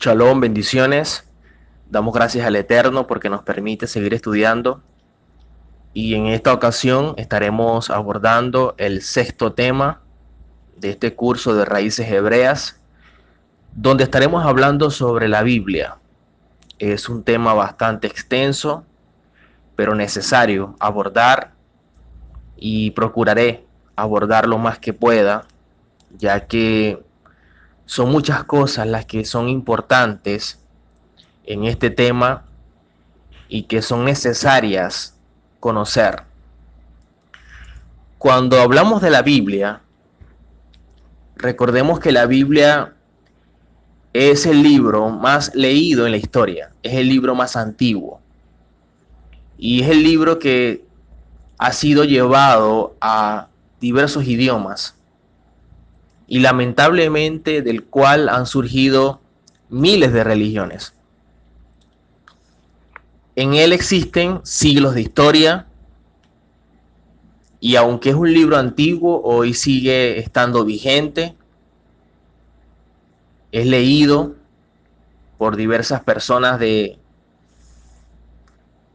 Shalom, bendiciones. Damos gracias al Eterno porque nos permite seguir estudiando. Y en esta ocasión estaremos abordando el sexto tema de este curso de Raíces Hebreas, donde estaremos hablando sobre la Biblia. Es un tema bastante extenso, pero necesario abordar, y procuraré abordar lo más que pueda, ya que son muchas cosas las que son importantes en este tema y que son necesarias conocer. Cuando hablamos de la Biblia, recordemos que la Biblia es el libro más leído en la historia, es el libro más antiguo y es el libro que ha sido llevado a diversos idiomas y lamentablemente del cual han surgido miles de religiones. En él existen siglos de historia y aunque es un libro antiguo, hoy sigue estando vigente. Es leído por diversas personas de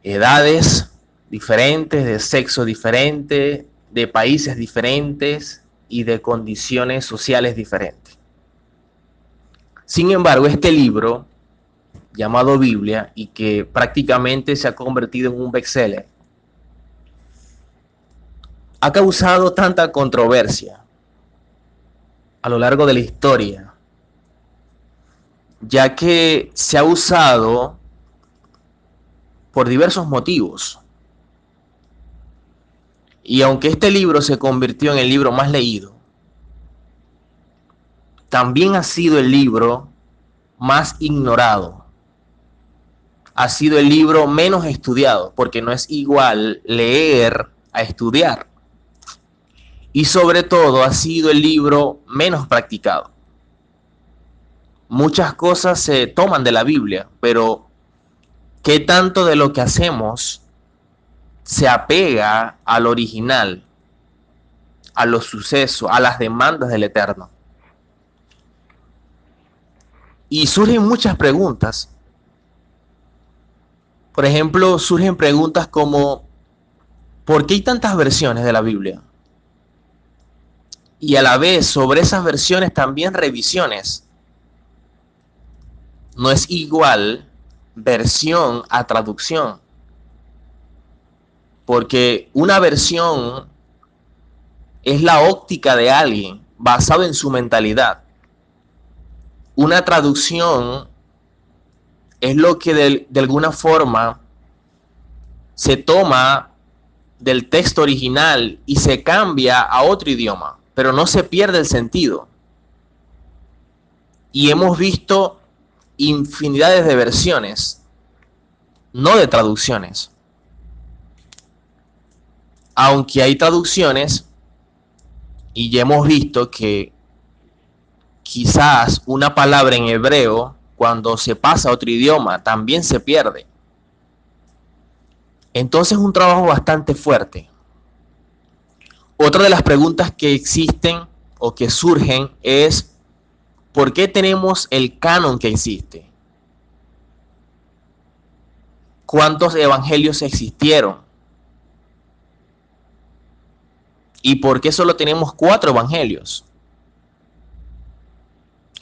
edades diferentes, de sexo diferente, de países diferentes y de condiciones sociales diferentes. Sin embargo, este libro llamado Biblia, y que prácticamente se ha convertido en un bestseller, ha causado tanta controversia a lo largo de la historia, ya que se ha usado por diversos motivos. Y aunque este libro se convirtió en el libro más leído, también ha sido el libro más ignorado. Ha sido el libro menos estudiado, porque no es igual leer a estudiar. Y sobre todo ha sido el libro menos practicado. Muchas cosas se toman de la Biblia, pero ¿qué tanto de lo que hacemos se apega al original, a los sucesos, a las demandas del Eterno? Y surgen muchas preguntas. Por ejemplo, surgen preguntas como ¿por qué hay tantas versiones de la Biblia? Y a la vez sobre esas versiones también revisiones. No es igual versión a traducción, porque una versión es la óptica de alguien basado en su mentalidad. Una traducción es lo que de alguna forma se toma del texto original y se cambia a otro idioma, pero no se pierde el sentido. Y hemos visto infinidades de versiones, no de traducciones. Aunque hay traducciones, y ya hemos visto que quizás una palabra en hebreo, cuando se pasa a otro idioma, también se pierde. Entonces es un trabajo bastante fuerte. Otra de las preguntas que existen o que surgen es ¿por qué tenemos el canon que existe? ¿Cuántos evangelios existieron? ¿Y por qué solo tenemos 4 evangelios?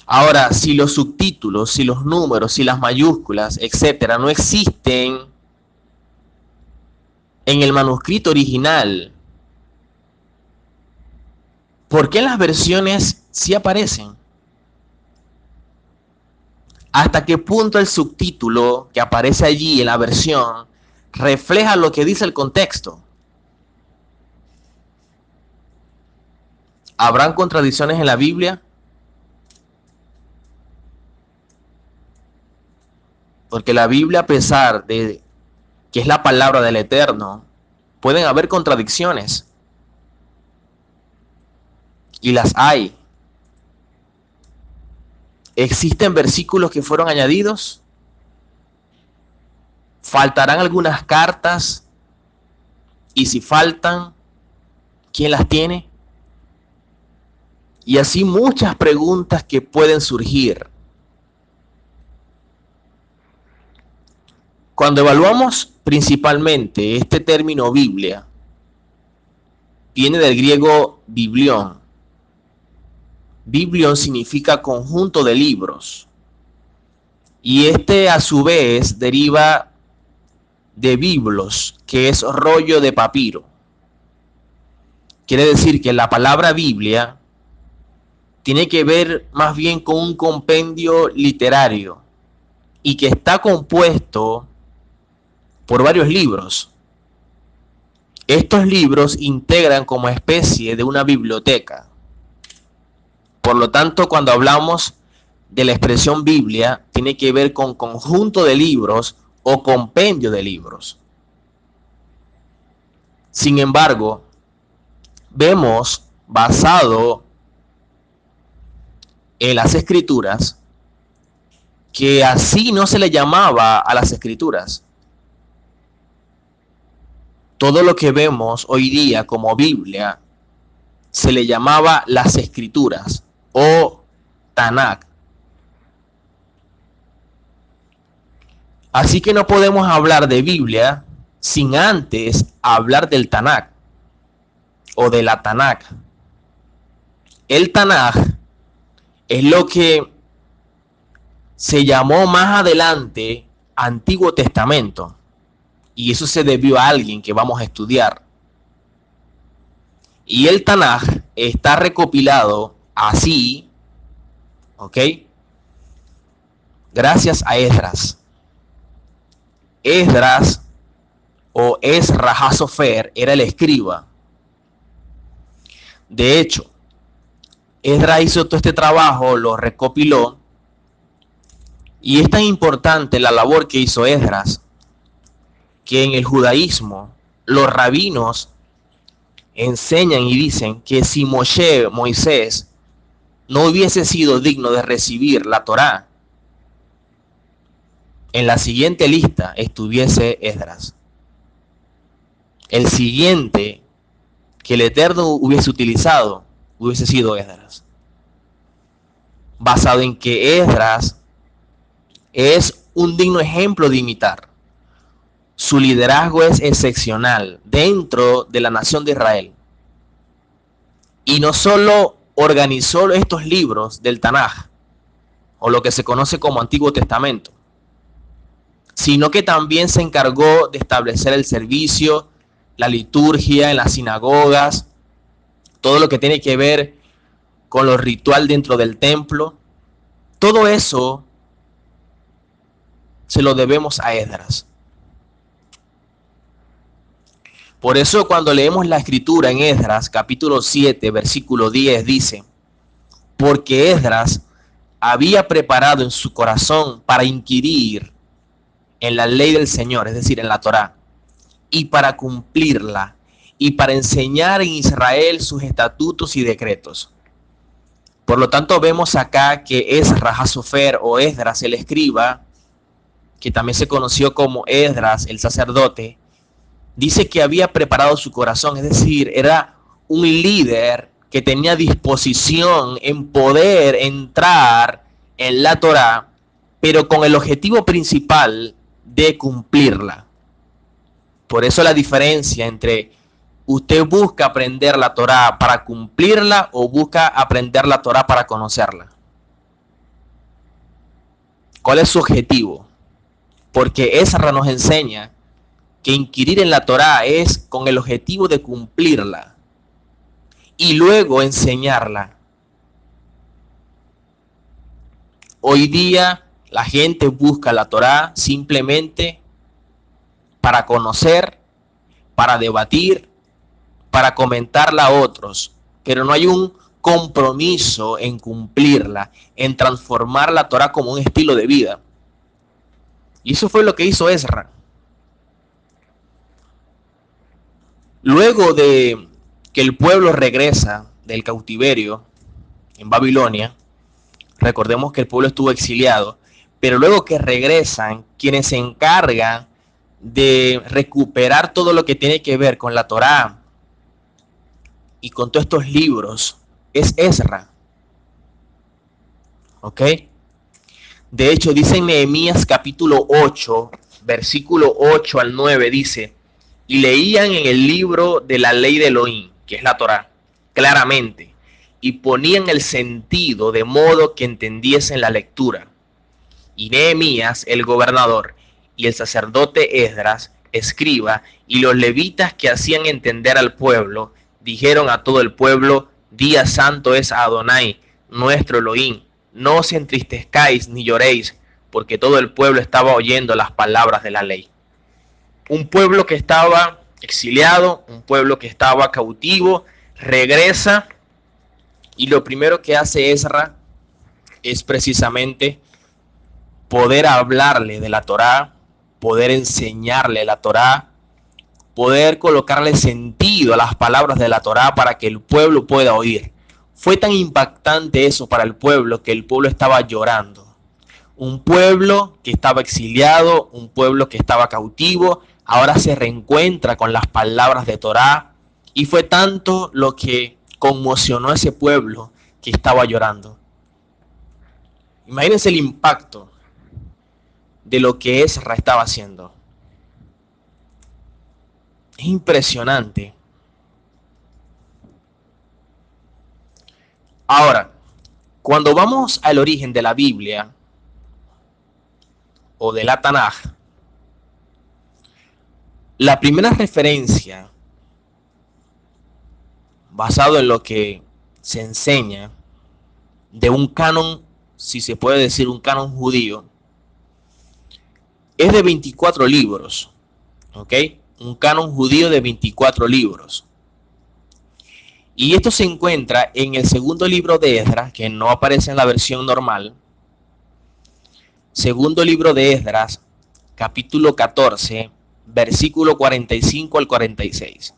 Ahora, si los subtítulos, si los números, si las mayúsculas, etcétera, no existen en el manuscrito original, ¿por qué en las versiones sí aparecen? ¿Hasta qué punto el subtítulo que aparece allí en la versión refleja lo que dice el contexto? ¿Habrán contradicciones en la Biblia? Porque la Biblia, a pesar de que es la palabra del Eterno, pueden haber contradicciones. Y las hay. ¿Existen versículos que fueron añadidos? ¿Faltarán algunas cartas? Y si faltan, ¿quién las tiene? Y así muchas preguntas que pueden surgir. Cuando evaluamos principalmente este término Biblia, viene del griego biblión. Biblión significa conjunto de libros. Y este a su vez deriva de biblos, que es rollo de papiro. Quiere decir que la palabra Biblia tiene que ver más bien con un compendio literario y que está compuesto por varios libros. Estos libros integran como especie de una biblioteca. Por lo tanto, cuando hablamos de la expresión Biblia, tiene que ver con conjunto de libros o compendio de libros. Sin embargo, vemos, basado en las Escrituras, que así no se le llamaba a las Escrituras. Todo lo que vemos hoy día como Biblia se le llamaba las Escrituras o Tanakh. Así que no podemos hablar de Biblia sin antes hablar del Tanakh o de la Tanakh. El Tanakh es lo que se llamó más adelante Antiguo Testamento, y eso se debió a alguien que vamos a estudiar. Y el Tanakh está recopilado así, ¿ok? Gracias a Esdras. Esdras o Ezra HaSofer era el escriba. De hecho, Esdras hizo todo este trabajo, lo recopiló, y es tan importante la labor que hizo Esdras que en el judaísmo los rabinos enseñan y dicen que si Moisés no hubiese sido digno de recibir la Torá, en la siguiente lista estuviese Esdras. El siguiente que el Eterno hubiese utilizado hubiese sido Esdras. Basado en que Esdras es un digno ejemplo de imitar. Su liderazgo es excepcional dentro de la nación de Israel. Y no solo organizó estos libros del Tanaj, o lo que se conoce como Antiguo Testamento, sino que también se encargó de establecer el servicio, la liturgia en las sinagogas, todo lo que tiene que ver con lo ritual dentro del templo. Todo eso se lo debemos a Esdras. Por eso cuando leemos la escritura en Esdras, capítulo 7, versículo 10, dice: porque Esdras había preparado en su corazón para inquirir en la ley del Señor, es decir, en la Torá, y para cumplirla, y para enseñar en Israel sus estatutos y decretos. Por lo tanto, vemos acá que Ezra HaSofer o Esdras el escriba, que también se conoció como Esdras el sacerdote, dice que había preparado su corazón, es decir, era un líder que tenía disposición en poder entrar en la Torá, pero con el objetivo principal de cumplirla. Por eso la diferencia entre usted busca aprender la Torá para cumplirla o busca aprender la Torá para conocerla. ¿Cuál es su objetivo? Porque Ezra nos enseña que inquirir en la Torá es con el objetivo de cumplirla y luego enseñarla. Hoy día la gente busca la Torá simplemente para conocer, para debatir, para comentarla a otros, pero no hay un compromiso en cumplirla, en transformar la Torá como un estilo de vida. Y eso fue lo que hizo Ezra. Luego de que el pueblo regresa del cautiverio en Babilonia, recordemos que el pueblo estuvo exiliado, pero luego que regresan, quienes se encargan de recuperar todo lo que tiene que ver con la Torá y con todos estos libros es Ezra. ¿Ok? De hecho, dice en Nehemías capítulo 8, versículo 8 al 9 dice: y leían en el libro de la ley de Elohim, que es la Torá, claramente, y ponían el sentido de modo que entendiesen la lectura. Y Nehemías, el gobernador, y el sacerdote Esdras, escriba, y los levitas que hacían entender al pueblo, dijeron a todo el pueblo: día santo es a Adonai, nuestro Elohim. No os entristezcáis ni lloréis, porque todo el pueblo estaba oyendo las palabras de la ley. Un pueblo que estaba exiliado, un pueblo que estaba cautivo, regresa, y lo primero que hace Ezra es precisamente poder hablarle de la Torá, poder enseñarle la Torá, poder colocarle sentido a las palabras de la Torá para que el pueblo pueda oír. Fue tan impactante eso para el pueblo que el pueblo estaba llorando. Un pueblo que estaba exiliado, un pueblo que estaba cautivo, ahora se reencuentra con las palabras de Torá, y fue tanto lo que conmocionó a ese pueblo que estaba llorando. Imagínense el impacto de lo que Ezra estaba haciendo. Es impresionante. Ahora, cuando vamos al origen de la Biblia o de la Tanaj, la primera referencia, basado en lo que se enseña de un canon, si se puede decir un canon judío, es de 24 libros, ¿ok? Un canon judío de 24 libros. Y esto se encuentra en el segundo libro de Esdras, que no aparece en la versión normal. Segundo libro de Esdras, capítulo 14, versículo 45 al 46.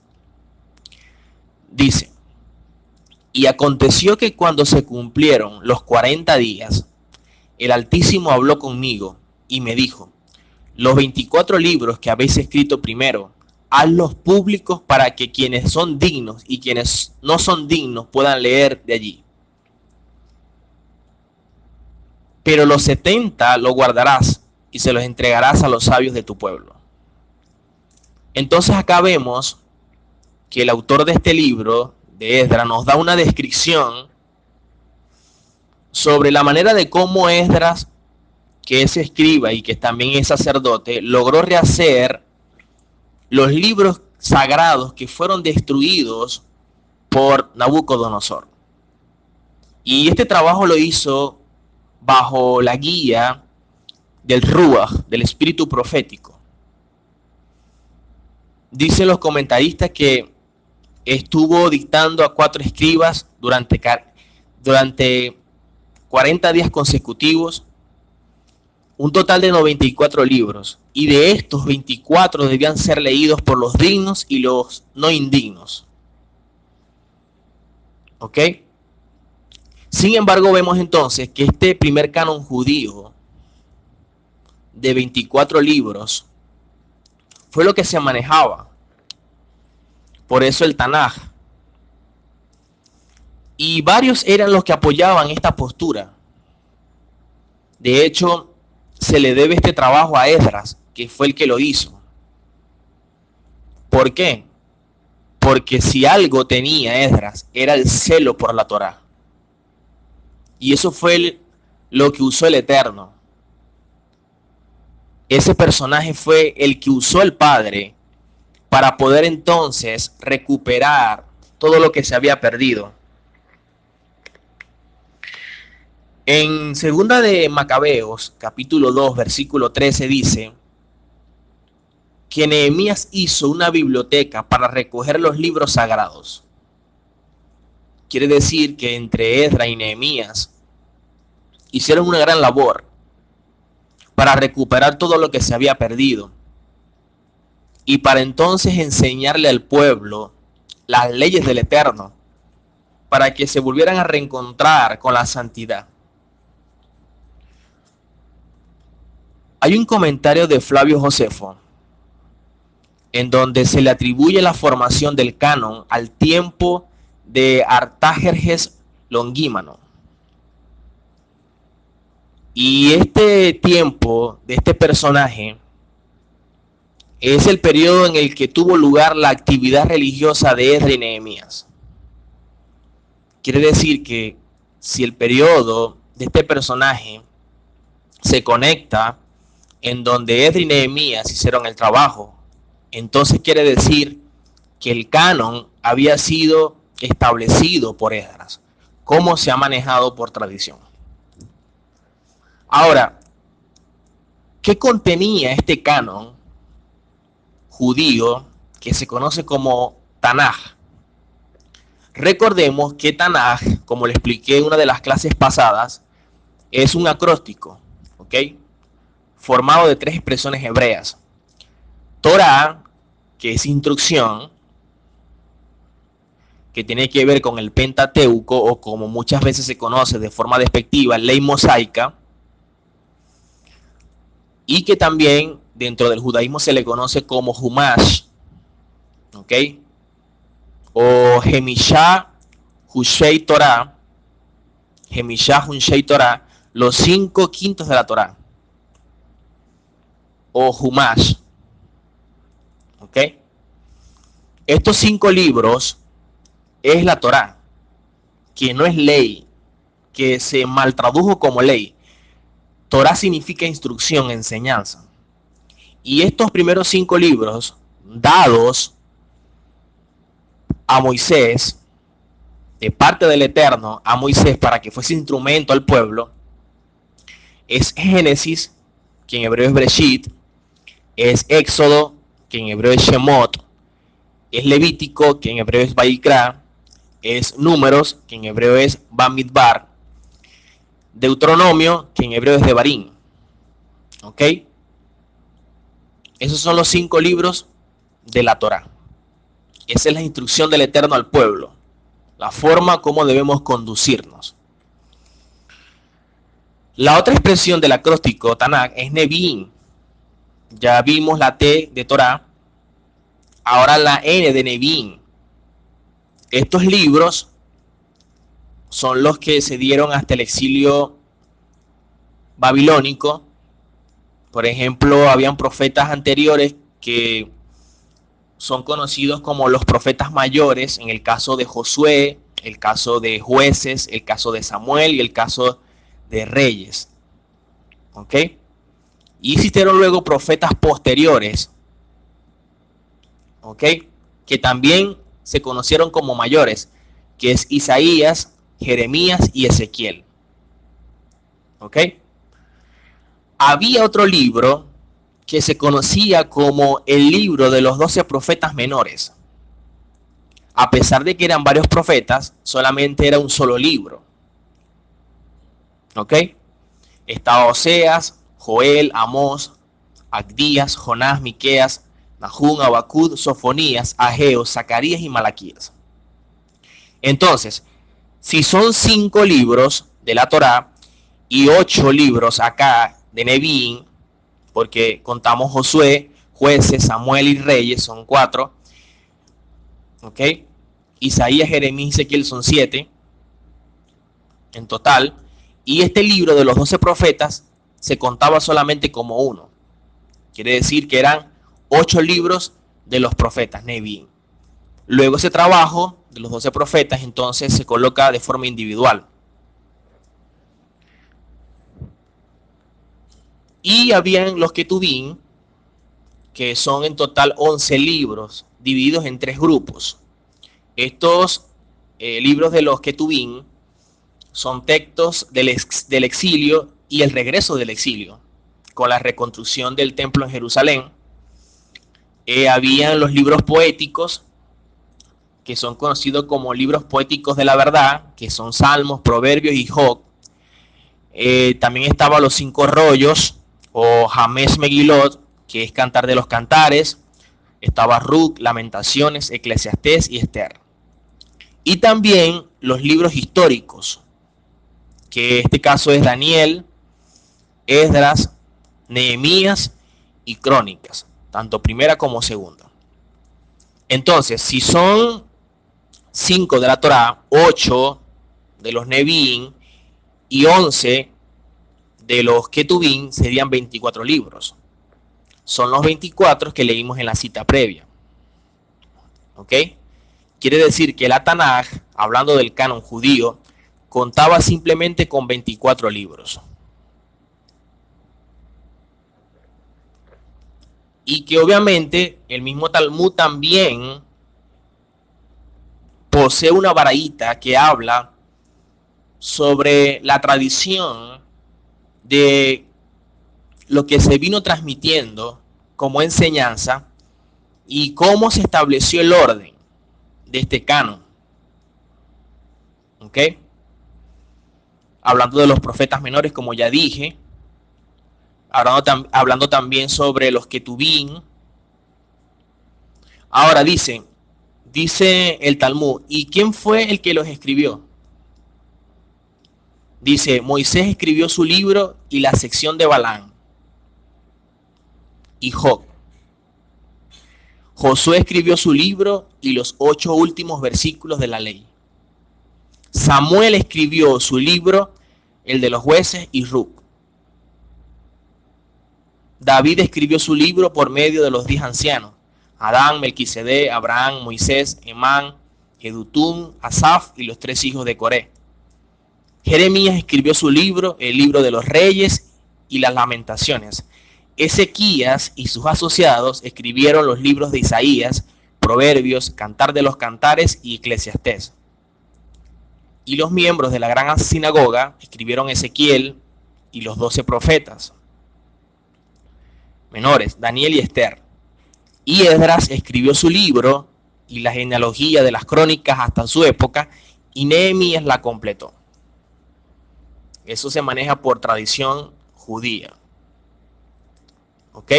Dice: y aconteció que cuando se cumplieron los 40 días, el Altísimo habló conmigo y me dijo: los 24 libros que habéis escrito primero, hazlos públicos para que quienes son dignos y quienes no son dignos puedan leer de allí. Pero los 70 los guardarás y se los entregarás a los sabios de tu pueblo. Entonces acá vemos que el autor de este libro, de Esdras, nos da una descripción sobre la manera de cómo Esdras, que es escriba y que también es sacerdote, logró rehacer los libros sagrados que fueron destruidos por Nabucodonosor. Y este trabajo lo hizo bajo la guía del Ruach, del espíritu profético. Dicen los comentaristas que estuvo dictando a 4 escribas durante 40 días consecutivos, un total de 94 libros, y de estos 24 debían ser leídos por los dignos y los no indignos. ¿Ok? Sin embargo, vemos entonces que este primer canon judío de 24 libros fue lo que se manejaba. Por eso el Tanaj. Y varios eran los que apoyaban esta postura. De hecho, se le debe este trabajo a Esdras, que fue el que lo hizo. ¿Por qué? Porque si algo tenía Esdras, era el celo por la Torá. Y eso fue lo que usó el Eterno. Ese personaje fue el que usó el Padre para poder entonces recuperar todo lo que se había perdido. En segunda de Macabeos, capítulo 2, versículo 13, dice que Nehemías hizo una biblioteca para recoger los libros sagrados. Quiere decir que entre Esdras y Nehemías hicieron una gran labor para recuperar todo lo que se había perdido y para entonces enseñarle al pueblo las leyes del Eterno para que se volvieran a reencontrar con la santidad. Hay un comentario de Flavio Josefo en donde se le atribuye la formación del canon al tiempo de Artajerjes Longímano. Y este tiempo de este personaje es el periodo en el que tuvo lugar la actividad religiosa de Esdras y Nehemías. Quiere decir que si el periodo de este personaje se conecta en donde Esdras y Nehemías hicieron el trabajo, entonces quiere decir que el canon había sido establecido por Esdras, como se ha manejado por tradición. Ahora, ¿qué contenía este canon judío que se conoce como Tanaj? Recordemos que Tanaj, como le expliqué en una de las clases pasadas, es un acróstico, ¿ok? Formado de 3 expresiones hebreas. Torah, que es instrucción, que tiene que ver con el Pentateuco, o como muchas veces se conoce de forma despectiva, ley mosaica, y que también dentro del judaísmo se le conoce como Humash, ¿ok? O Hemishah Hushei Torah, Hemishah Hushei Torah, los 5 quintos de la Torah, o Humash, ¿ok? Estos 5 libros es la Torah, que no es ley, que se maltradujo como ley. Torah significa instrucción, enseñanza. Y estos primeros 5 libros, dados a Moisés, de parte del Eterno a Moisés para que fuese instrumento al pueblo, es Génesis, que en hebreo es Breshit, es Éxodo, que en hebreo es Shemot, es Levítico, que en hebreo es Vayikra, es Números, que en hebreo es Bamidbar, Deuteronomio, que en hebreo es Devarim. ¿Ok? Esos son los 5 libros de la Torah. Esa es la instrucción del Eterno al pueblo, la forma como debemos conducirnos. La otra expresión del acróstico Tanaj es Nevi'im. Ya vimos la T de Torah, ahora la N de Nevi'im. Estos libros son los que se dieron hasta el exilio babilónico. Por ejemplo, habían profetas anteriores que son conocidos como los profetas mayores, en el caso de Josué, el caso de Jueces, el caso de Samuel y el caso de Reyes. ¿Ok? Y existieron luego profetas posteriores, ¿ok? Que también se conocieron como mayores, que es Isaías, Jeremías y Ezequiel. ¿Ok? Había otro libro que se conocía como el libro de los 12 profetas menores. A pesar de que eran varios profetas, solamente era un solo libro. ¿Ok? Estaba Oseas, Joel, Amós, Abdías, Jonás, Miqueas, Nahum, Abacud, Sofonías, Ageo, Zacarías y Malaquías. Entonces, si son 5 libros de la Torá y 8 libros acá de Nevi'im, porque contamos Josué, Jueces, Samuel y Reyes, son 4, ¿ok? Isaías, Jeremías y Ezequiel son 7 en total, y este libro de los 12 profetas se contaba solamente como uno. Quiere decir que eran 8 libros de los profetas, Nevi'im. Luego ese trabajo de los 12 profetas entonces se coloca de forma individual. Y habían los Ketubim, que son en total 11 libros, divididos en 3 grupos. Estos libros de los Ketubim son textos del exilio y el regreso del exilio, con la reconstrucción del templo en Jerusalén. Habían los libros poéticos, que son conocidos como libros poéticos de la verdad, que son Salmos, Proverbios y Job. También estaban los 5 rollos, o James Megilot, que es Cantar de los Cantares. Estaba Ruth, Lamentaciones, Eclesiastés y Esther. Y también los libros históricos, que en este caso es Daniel, Esdras, Nehemías y Crónicas, tanto primera como segunda. Entonces, si son 5 de la Torá, 8 de los Nevi'im y 11 de los Ketubim, serían 24 libros. son los 24 que leímos en la cita previa. ¿Ok? Quiere decir que la Tanaj, hablando del canon judío, contaba simplemente con 24 libros. Y que obviamente el mismo Talmud también posee una baraita que habla sobre la tradición de lo que se vino transmitiendo como enseñanza y cómo se estableció el orden de este canon. ¿Ok? Hablando de los profetas menores, como ya dije, hablando también sobre los Ketubim. Ahora dice el Talmud, ¿y quién fue el que los escribió? Dice, Moisés escribió su libro y la sección de Balaam y Job. Josué escribió su libro y los 8 últimos versículos de la ley. Samuel escribió su libro, el de los jueces y Ruc. David escribió su libro por medio de los 10 ancianos: Adán, Melquisedec, Abraham, Moisés, Emán, Edutún, Asaf y los 3 hijos de Coré. Jeremías escribió su libro, el libro de los reyes y las lamentaciones. Ezequías y sus asociados escribieron los libros de Isaías, Proverbios, Cantar de los Cantares y Eclesiastés. Y los miembros de la gran sinagoga escribieron Ezequiel y los 12 profetas menores, Daniel y Esther. Y Esdras escribió su libro y la genealogía de las crónicas hasta su época, y Nehemías la completó. Eso se maneja por tradición judía. ¿Ok?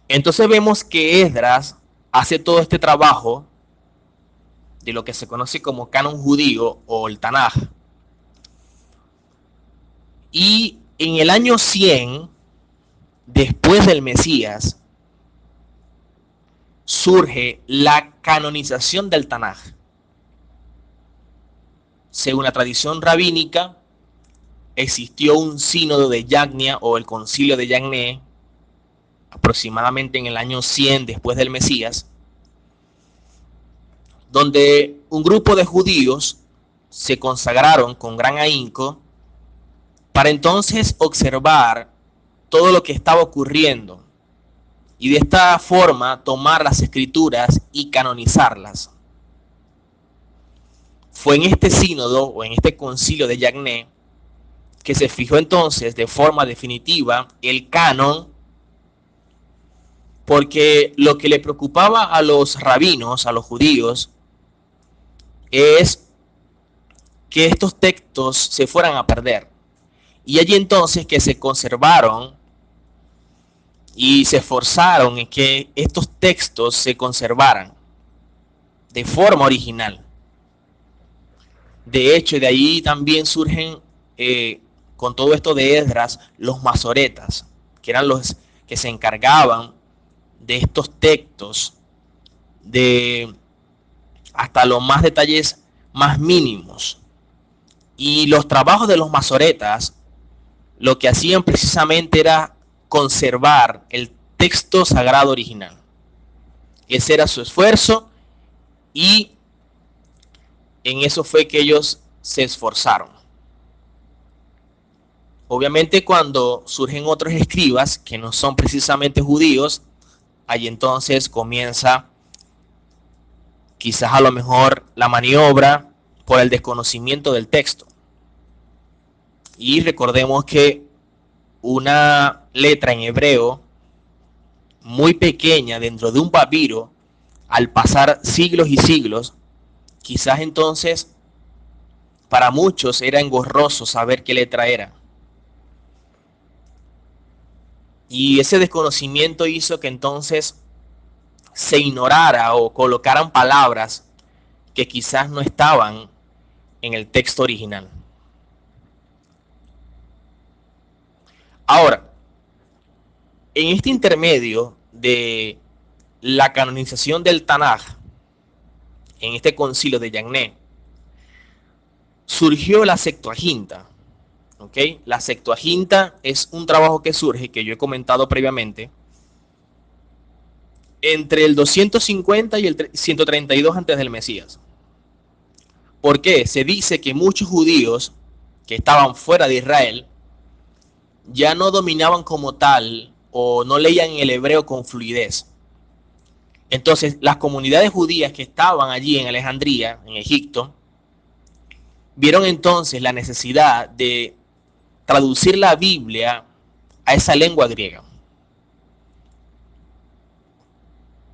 Entonces vemos que Esdras hace todo este trabajo de lo que se conoce como canon judío o el Tanaj. Y en el año 100, después del Mesías, surge la canonización del Tanaj. Según la tradición rabínica, existió un sínodo de Yagnia o el concilio de Yagné, aproximadamente en el año 100 después del Mesías, donde un grupo de judíos se consagraron con gran ahínco para entonces observar todo lo que estaba ocurriendo y de esta forma tomar las escrituras y canonizarlas. Fue en este sínodo o en este concilio de Yagné que se fijó entonces de forma definitiva el canon, porque lo que le preocupaba a los rabinos, a los judíos, es que estos textos se fueran a perder. Y allí entonces que se conservaron y se esforzaron en que estos textos se conservaran de forma original. De hecho, de ahí también surgen, con todo esto de Esdras, los masoretas, que eran los que se encargaban de estos textos, de hasta los más detalles más mínimos. Y los trabajos de los masoretas lo que hacían precisamente era conservar el texto sagrado original. Ese era su esfuerzo y en eso fue que ellos se esforzaron. Obviamente cuando surgen otros escribas que no son precisamente judíos, ahí entonces comienza quizás a lo mejor la maniobra por el desconocimiento del texto. Y recordemos que una letra en hebreo muy pequeña dentro de un papiro, al pasar siglos y siglos, quizás entonces para muchos era engorroso saber qué letra era. Y ese desconocimiento hizo que entonces se ignorara o colocaran palabras que quizás no estaban en el texto original. Ahora, en este intermedio de la canonización del Tanaj, en este concilio de Yagné, surgió la Septuaginta. ¿Okay? La Septuaginta es un trabajo que surge, que yo he comentado previamente, entre el 250 y el 132 antes del Mesías. ¿Por qué? Se dice que muchos judíos que estaban fuera de Israel ya no dominaban como tal o no leían el hebreo con fluidez. Entonces, las comunidades judías que estaban allí en Alejandría, en Egipto, vieron entonces la necesidad de traducir la Biblia a esa lengua griega.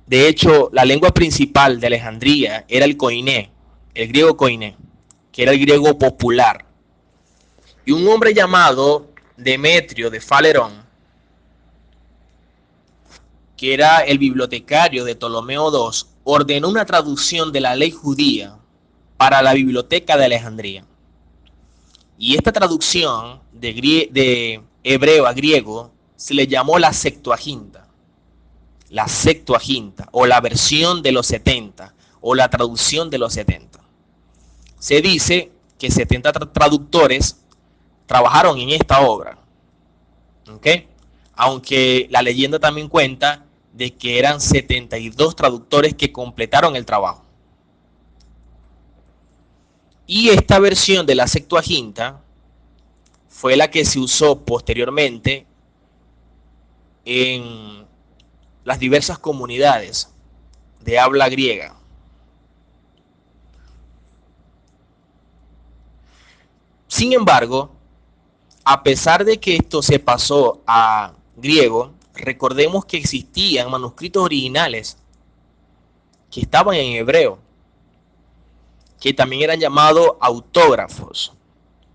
De hecho, la lengua principal de Alejandría era el koiné, el griego koiné, que era el griego popular. Y un hombre llamado Demetrio de Falerón, que era el bibliotecario de Ptolomeo II, ordenó una traducción de la ley judía para la biblioteca de Alejandría. Y esta traducción de hebreo a griego se le llamó la Septuaginta. La Septuaginta, o la versión de los 70, o la traducción de los 70. Se dice que 70 traductores trabajaron en esta obra. ¿Ok? Aunque la leyenda también cuenta de que eran 72 traductores que completaron el trabajo. Y esta versión de la Septuaginta fue la que se usó posteriormente en las diversas comunidades de habla griega. Sin embargo, a pesar de que esto se pasó a griego, recordemos que existían manuscritos originales que estaban en hebreo, que también eran llamados autógrafos.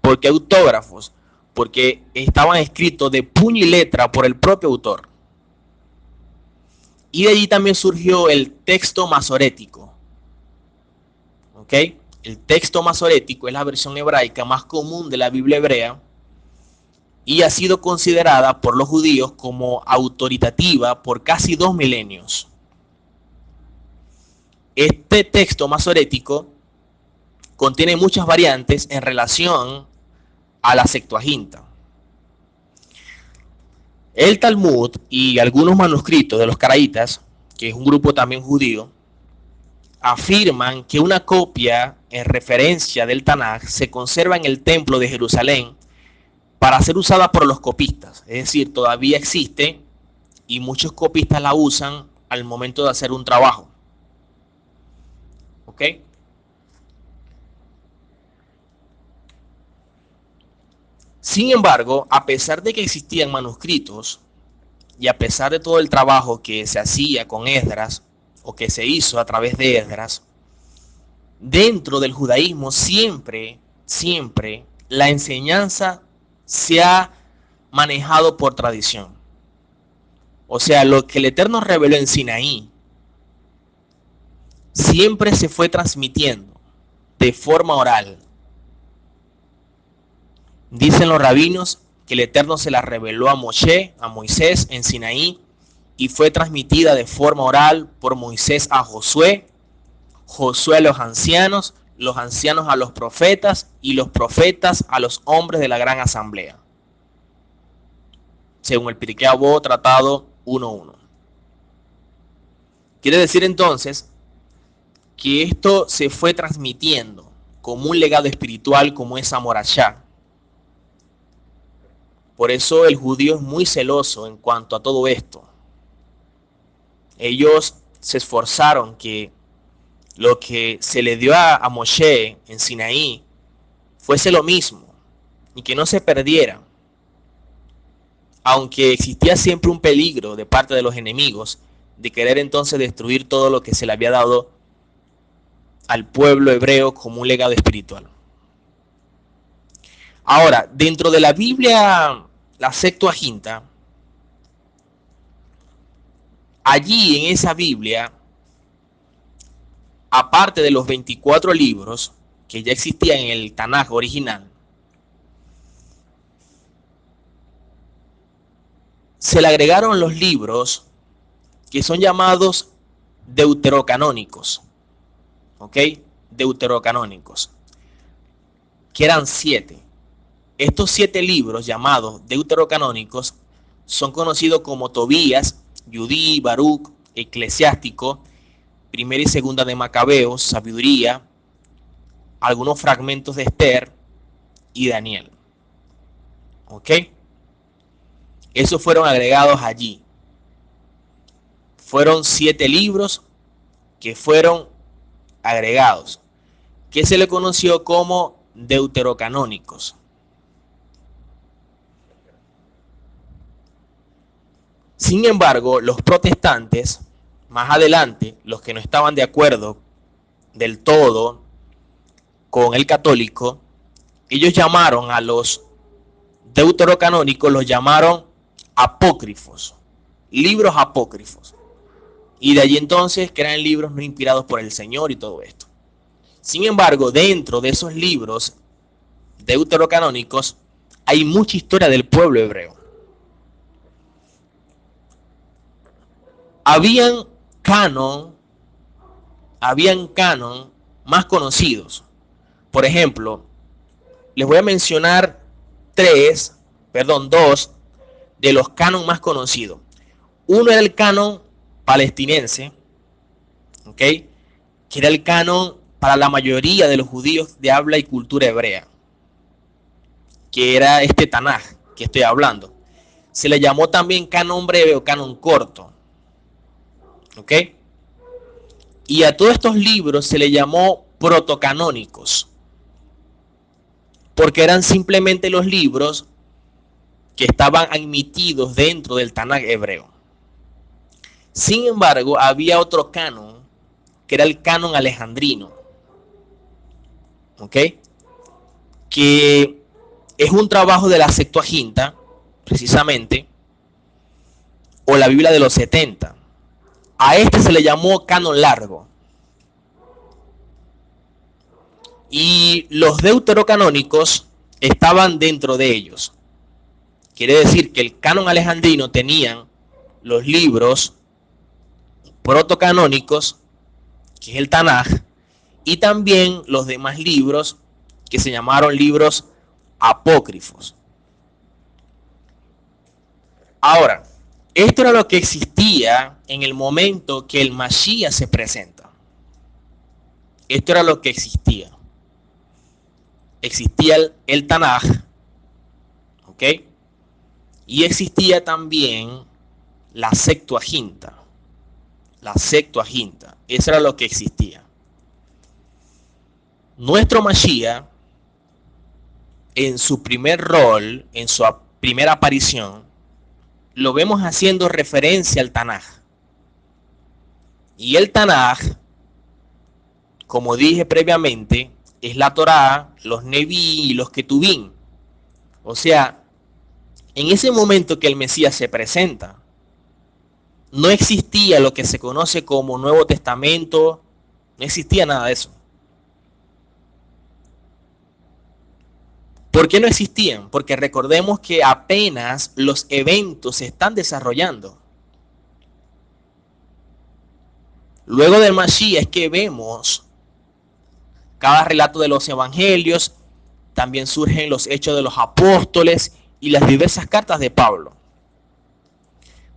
¿Por qué autógrafos? Porque estaban escritos de puño y letra por el propio autor. Y de allí también surgió el texto masorético. ¿Ok? El texto masorético es la versión hebraica más común de la Biblia hebrea y ha sido considerada por los judíos como autoritativa por casi 2 milenios. Este texto masorético contiene muchas variantes en relación a la Septuaginta. El Talmud y algunos manuscritos de los caraítas, que es un grupo también judío, afirman que una copia en referencia del Tanaj se conserva en el templo de Jerusalén para ser usada por los copistas. Es decir, todavía existe y muchos copistas la usan al momento de hacer un trabajo. ¿Ok? Sin embargo, a pesar de que existían manuscritos y a pesar de todo el trabajo que se hacía con Esdras o que se hizo a través de Esdras, dentro del judaísmo siempre la enseñanza se ha manejado por tradición. O sea, lo que el Eterno reveló en Sinaí siempre se fue transmitiendo de forma oral. Dicen los rabinos que el Eterno se la reveló a Moshe, a Moisés en Sinaí, y fue transmitida de forma oral por Moisés a Josué, Josué a los ancianos a los profetas y los profetas a los hombres de la gran asamblea. Según el Pirkei Avot, tratado 1.1. Quiere decir entonces que esto se fue transmitiendo como un legado espiritual como es Amorashá. Por eso el judío es muy celoso en cuanto a todo esto. Ellos se esforzaron que lo que se le dio a Moshe en Sinaí fuese lo mismo y que no se perdiera. Aunque existía siempre un peligro de parte de los enemigos de querer entonces destruir todo lo que se le había dado al pueblo hebreo como un legado espiritual. Ahora, dentro de la Biblia, la Septuaginta, allí en esa Biblia, aparte de los 24 libros que ya existían en el Tanaj original, se le agregaron los libros que son llamados deuterocanónicos. ¿Ok? Deuterocanónicos, que eran 7. Estos 7 libros llamados deuterocanónicos son conocidos como Tobías, Judí, Baruch, Eclesiástico, Primera y Segunda de Macabeos, Sabiduría, algunos fragmentos de Esther y Daniel. ¿Ok? Esos fueron agregados allí. Fueron 7 libros que fueron agregados, que se le conoció como deuterocanónicos. Sin embargo, los protestantes, más adelante, los que no estaban de acuerdo del todo con el católico, ellos llamaron a los deuterocanónicos, los llamaron apócrifos, libros apócrifos. Y de allí entonces que eran libros no inspirados por el Señor y todo esto. Sin embargo, dentro de esos libros deuterocanónicos hay mucha historia del pueblo hebreo. Habían canon más conocidos. Por ejemplo, les voy a mencionar dos de los canon más conocidos. Uno era el canon palestinense, ¿ok? Que era el canon para la mayoría de los judíos de habla y cultura hebrea, que era este Tanaj que estoy hablando. Se le llamó también canon breve o canon corto, ¿ok? Y a todos estos libros se le llamó protocanónicos, porque eran simplemente los libros que estaban admitidos dentro del Tanaj hebreo. Sin embargo, había otro canon, que era el canon alejandrino, ¿ok? Que es un trabajo de la Septuaginta, precisamente, o la Biblia de los 70. A este se le llamó canon largo. Y los deuterocanónicos estaban dentro de ellos. Quiere decir que el canon alejandrino tenían los libros protocanónicos, que es el Tanaj, y también los demás libros que se llamaron libros apócrifos. Ahora, esto era lo que existía en el momento que el Mashiach se presenta. Esto era lo que existía. Existía el Tanaj, ¿ok? Y existía también la Septuaginta. La Septuaginta. Eso era lo que existía. Nuestro Mashiach, en su primer rol, en su primera aparición, lo vemos haciendo referencia al Tanaj. Y el Tanaj, como dije previamente, es la Torá, los Neví y los Ketubín. O sea, en ese momento que el Mesías se presenta, no existía lo que se conoce como Nuevo Testamento, no existía nada de eso. ¿Por qué no existían? Porque recordemos que apenas los eventos se están desarrollando. Luego del Mashiach es que vemos cada relato de los evangelios, también surgen los hechos de los apóstoles y las diversas cartas de Pablo.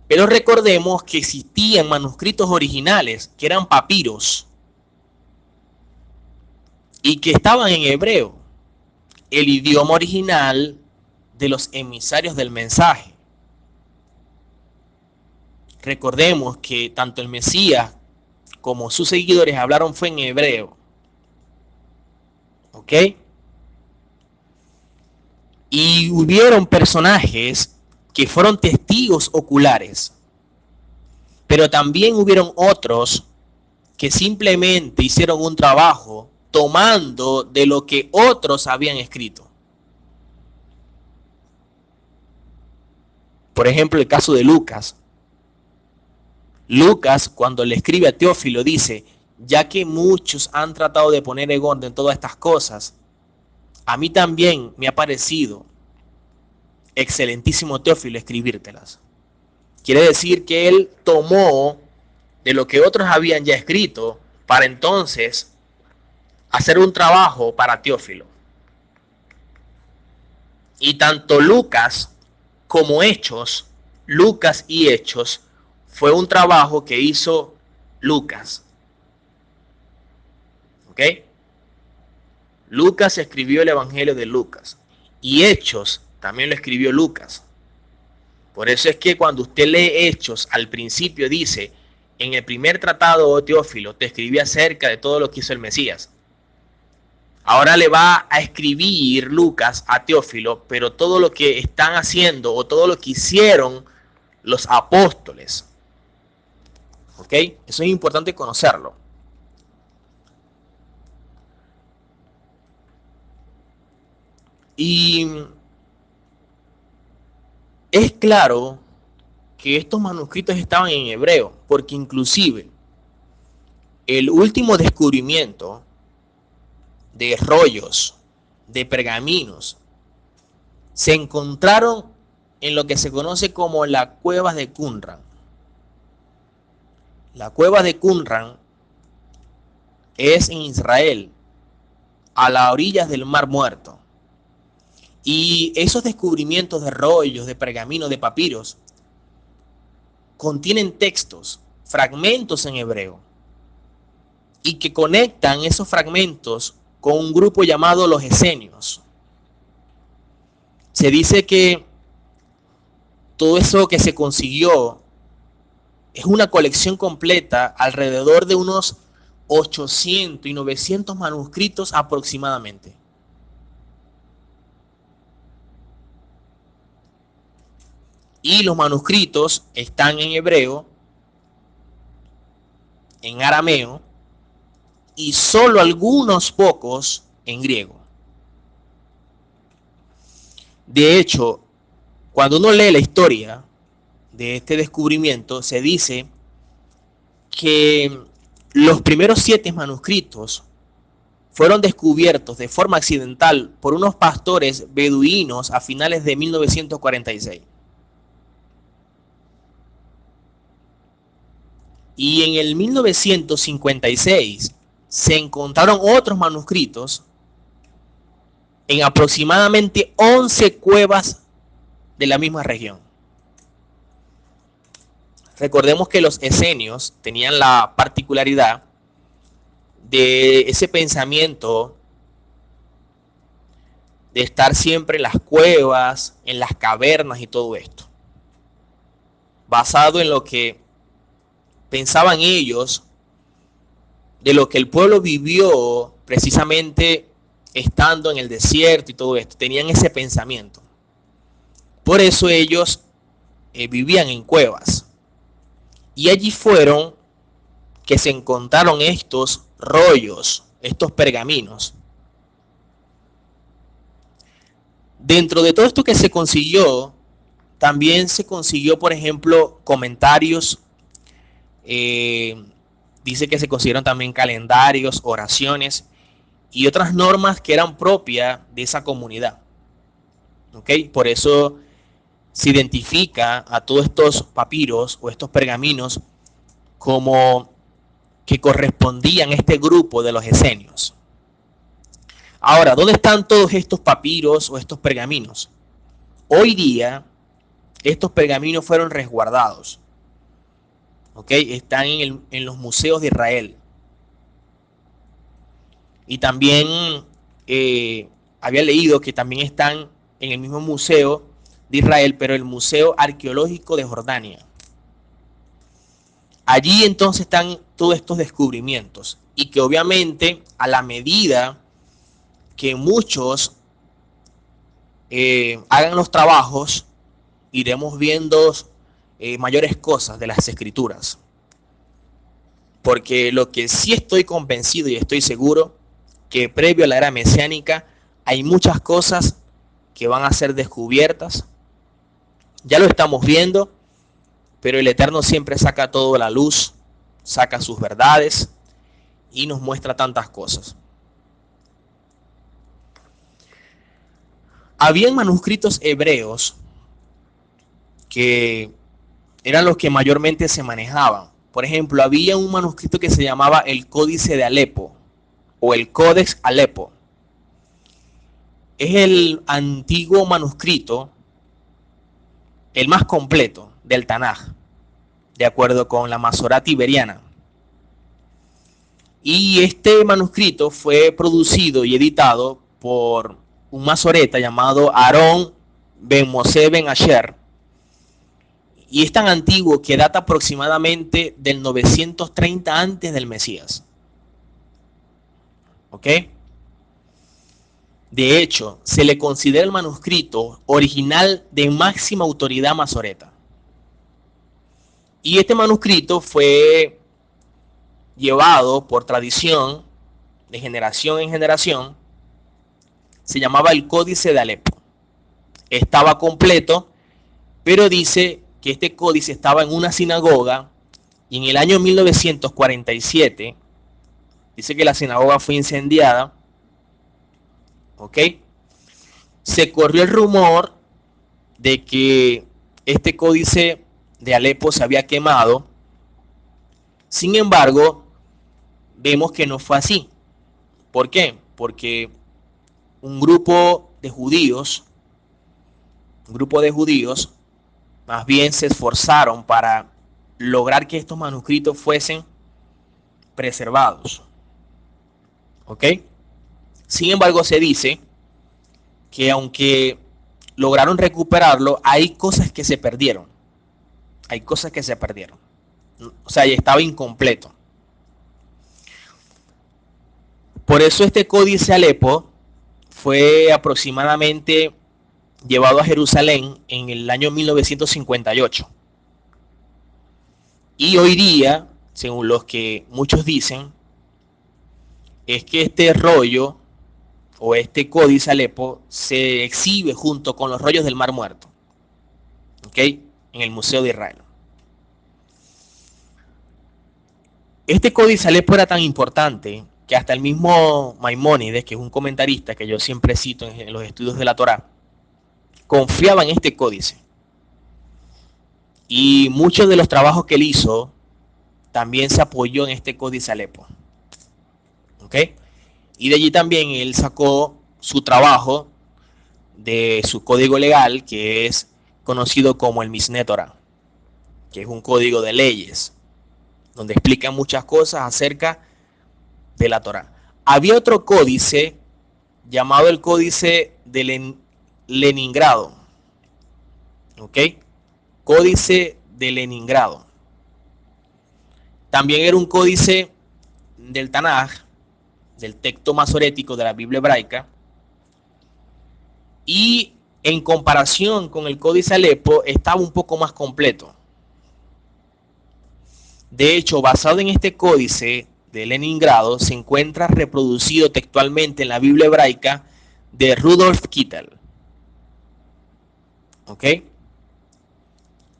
Pero recordemos que existían manuscritos originales, que eran papiros, y que estaban en hebreo, el idioma original de los emisarios del mensaje. Recordemos que tanto el Mesías como sus seguidores hablaron fue en hebreo. ¿Ok? Y hubieron personajes que fueron testigos oculares, pero también hubieron otros que simplemente hicieron un trabajo tomando de lo que otros habían escrito. Por ejemplo, el caso de Lucas. Lucas, cuando le escribe a Teófilo, dice: ya que muchos han tratado de poner en orden todas estas cosas, a mí también me ha parecido, excelentísimo Teófilo, escribírtelas. Quiere decir que él tomó de lo que otros habían ya escrito para entonces hacer un trabajo para Teófilo. Y tanto Lucas como Hechos, Lucas y Hechos, fue un trabajo que hizo Lucas. ¿Ok? Lucas escribió el Evangelio de Lucas. Y Hechos también lo escribió Lucas. Por eso es que cuando usted lee Hechos, al principio dice, en el primer tratado, oh Teófilo, te escribí acerca de todo lo que hizo el Mesías. Ahora le va a escribir Lucas a Teófilo, pero todo lo que están haciendo o todo lo que hicieron los apóstoles. ¿Ok? Eso es importante conocerlo. Y es claro que estos manuscritos estaban en hebreo, porque inclusive el último descubrimiento de rollos, de pergaminos, se encontraron en lo que se conoce como la cueva de Qumran. La cueva de Qumran es en Israel, a las orillas del Mar Muerto. Y esos descubrimientos de rollos, de pergaminos, de papiros, contienen textos, fragmentos en hebreo, y que conectan esos fragmentos con un grupo llamado los esenios. Se dice que todo eso que se consiguió es una colección completa alrededor de unos 800 y 900 manuscritos aproximadamente. Y los manuscritos están en hebreo, en arameo y solo algunos pocos en griego. De hecho, cuando uno lee la historia de este descubrimiento, se dice que los primeros 7 manuscritos fueron descubiertos de forma accidental por unos pastores beduinos a finales de 1946. Y en el 1956 se encontraron otros manuscritos en aproximadamente 11 cuevas de la misma región. Recordemos que los esenios tenían la particularidad de ese pensamiento de estar siempre en las cuevas, en las cavernas y todo esto, basado en lo que pensaban ellos de lo que el pueblo vivió precisamente estando en el desierto y todo esto. Tenían ese pensamiento. Por eso ellos vivían en cuevas. Y allí fueron que se encontraron estos rollos, estos pergaminos. Dentro de todo esto que se consiguió, también se consiguió, por ejemplo, comentarios. Dice que se consiguieron también calendarios, oraciones y otras normas que eran propias de esa comunidad. ¿Ok? Por eso se identifica a todos estos papiros o estos pergaminos como que correspondían a este grupo de los esenios. Ahora, ¿dónde están todos estos papiros o estos pergaminos? Hoy día, estos pergaminos fueron resguardados. ¿Ok? Están en los museos de Israel. Y también había leído que también están en el mismo museo de Israel, pero el Museo Arqueológico de Jordania. Allí entonces están todos estos descubrimientos y que obviamente a la medida que muchos hagan los trabajos, iremos viendo mayores cosas de las escrituras. Porque lo que sí estoy convencido y estoy seguro, que previo a la era mesiánica hay muchas cosas que van a ser descubiertas. Ya lo estamos viendo, pero el Eterno siempre saca todo a la luz, saca sus verdades y nos muestra tantas cosas. Habían manuscritos hebreos que eran los que mayormente se manejaban. Por ejemplo, había un manuscrito que se llamaba el Códice de Alepo o el Codex Alepo. Es el antiguo manuscrito, el más completo del Tanaj. de acuerdo con la Masorá tiberiana. Y este manuscrito fue producido y editado por un masoreta llamado Aarón ben Moshe ben Asher, y es tan antiguo que data aproximadamente del 930 antes del Mesías. ¿Ok? De hecho, se le considera el manuscrito original de máxima autoridad masoreta. Y este manuscrito fue llevado por tradición de generación en generación. Se llamaba el Códice de Alepo. Estaba completo, pero dice que este códice estaba en una sinagoga y en el año 1947 dice que la sinagoga fue incendiada. ¿Ok? Se corrió el rumor de que este códice de Alepo se había quemado. Sin embargo, vemos que no fue así. ¿Por qué? Porque un grupo de judíos más bien se esforzaron para lograr que estos manuscritos fuesen preservados. ¿Ok? Sin embargo, se dice que aunque lograron recuperarlo, hay cosas que se perdieron. Hay cosas que se perdieron. O sea, ya estaba incompleto. Por eso este códice Alepo fue aproximadamente llevado a Jerusalén en el año 1958. Y hoy día, según los que muchos dicen, es que este rollo o este códice Alepo se exhibe junto con los rollos del Mar Muerto, ¿ok? En el Museo de Israel. Este códice Alepo era tan importante que hasta el mismo Maimónides, que es un comentarista que yo siempre cito en los estudios de la Torá, confiaba en este códice. Y muchos de los trabajos que él hizo también se apoyó en este códice Alepo. ¿Ok? Y de allí también él sacó su trabajo de su código legal, que es conocido como el Misné Torah, que es un código de leyes, donde explica muchas cosas acerca de la Torah. Había otro códice llamado el Códice de Leningrado. ¿Ok? Códice de Leningrado. También era un códice del Tanaj, del texto masorético de la Biblia hebraica, y en comparación con el Códice Alepo estaba un poco más completo. De hecho, basado en este códice de Leningrado, se encuentra reproducido textualmente en la Biblia hebraica de Rudolf Kittel. ¿Ok?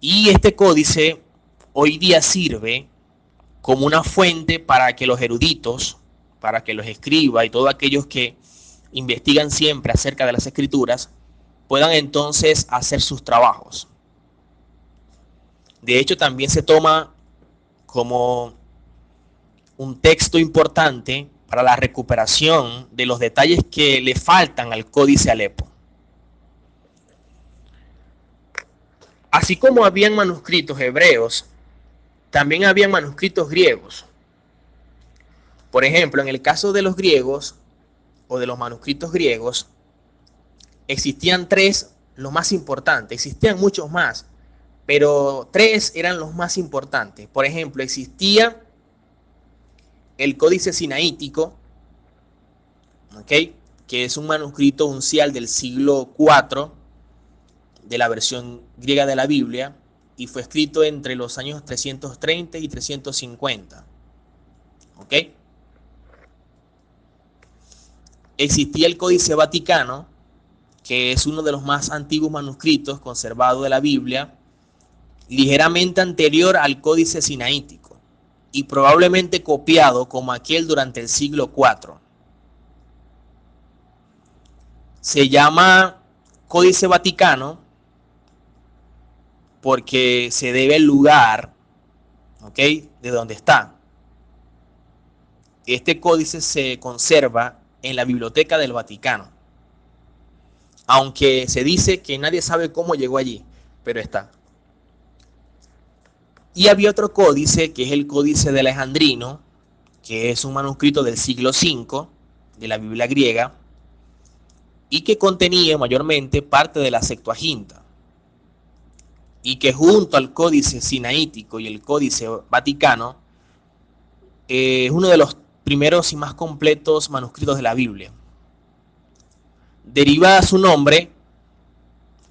Y este códice hoy día sirve como una fuente para que los eruditos, para que los escribas y todos aquellos que investigan siempre acerca de las escrituras, puedan entonces hacer sus trabajos. De hecho, también se toma como un texto importante para la recuperación de los detalles que le faltan al Códice Alepo. Así como habían manuscritos hebreos, también habían manuscritos griegos. Por ejemplo, en el caso de los griegos o de los manuscritos griegos, existían tres, los más importantes. Existían muchos más, pero tres eran los más importantes. Por ejemplo, existía el Códice Sinaítico, ¿okay?, que es un manuscrito uncial del siglo IV de la versión griega de la Biblia, y fue escrito entre los años 330 y 350. ¿Ok? Existía el Códice Vaticano, que es uno de los más antiguos manuscritos conservados de la Biblia, ligeramente anterior al Códice Sinaítico y probablemente copiado como aquel durante el siglo IV. Se llama Códice Vaticano porque se debe al lugar, ¿ok?, de donde está. Este códice se conserva en la Biblioteca del Vaticano, aunque se dice que nadie sabe cómo llegó allí, pero está. Y había otro códice, que es el Códice de Alejandrino, que es un manuscrito del siglo V de la Biblia griega y que contenía mayormente parte de la Septuaginta, y que junto al Códice Sinaítico y el Códice Vaticano es uno de los primeros y más completos manuscritos de la Biblia. Deriva su nombre,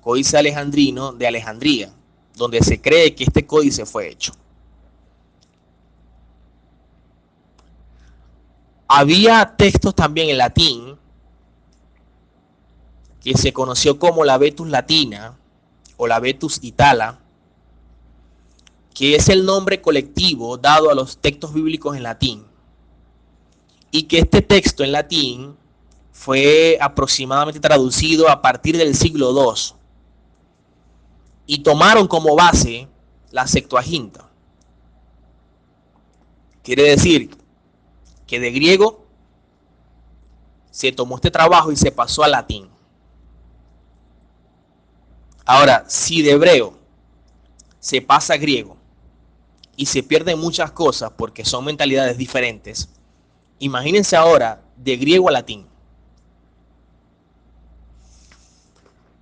Códice Alejandrino, de Alejandría, donde se cree que este códice fue hecho. Había textos también en latín, que se conoció como la Vetus Latina o la Vetus Itala, que es el nombre colectivo dado a los textos bíblicos en latín, y que este texto en latín fue aproximadamente traducido a partir del siglo II y tomaron como base la Septuaginta. Quiere decir que de griego se tomó este trabajo y se pasó al latín. Ahora, si de hebreo se pasa a griego y se pierden muchas cosas porque son mentalidades diferentes, imagínense ahora de griego a latín.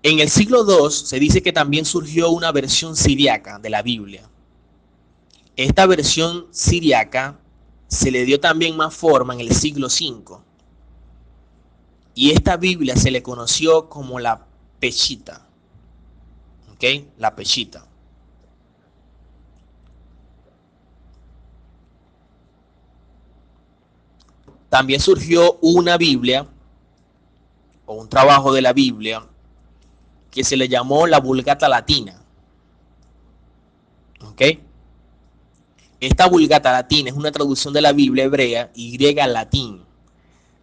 En el siglo II se dice que también surgió una versión siriaca de la Biblia. Esta versión siriaca se le dio también más forma en el siglo V. Y esta Biblia se le conoció como la Peshita. ¿Ok? La Peshita. También surgió una Biblia o un trabajo de la Biblia que se le llamó la Vulgata Latina. ¿Ok? Esta Vulgata Latina es una traducción de la Biblia hebrea y griega al latín,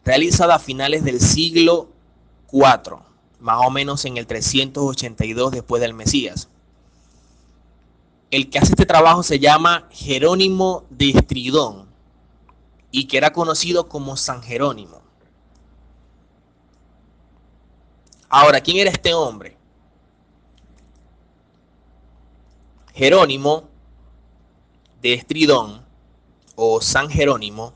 realizada a finales del siglo IV, más o menos en el 382 después del Mesías. El que hace este trabajo se llama Jerónimo de Estridón y que era conocido como San Jerónimo. Ahora, ¿quién era este hombre? Jerónimo de Estridón o San Jerónimo,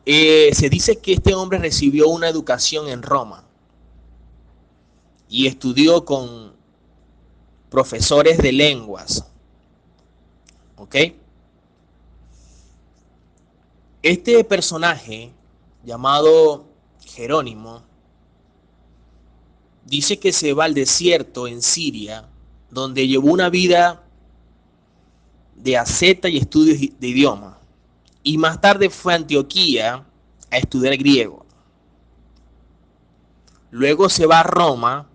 se dice que este hombre recibió una educación en Roma y estudió con profesores de lenguas. ¿Ok? Este personaje llamado Jerónimo dice que se va al desierto en Siria, donde llevó una vida de asceta y estudios de idioma, y más tarde fue a Antioquía a estudiar griego. Luego se va a Roma,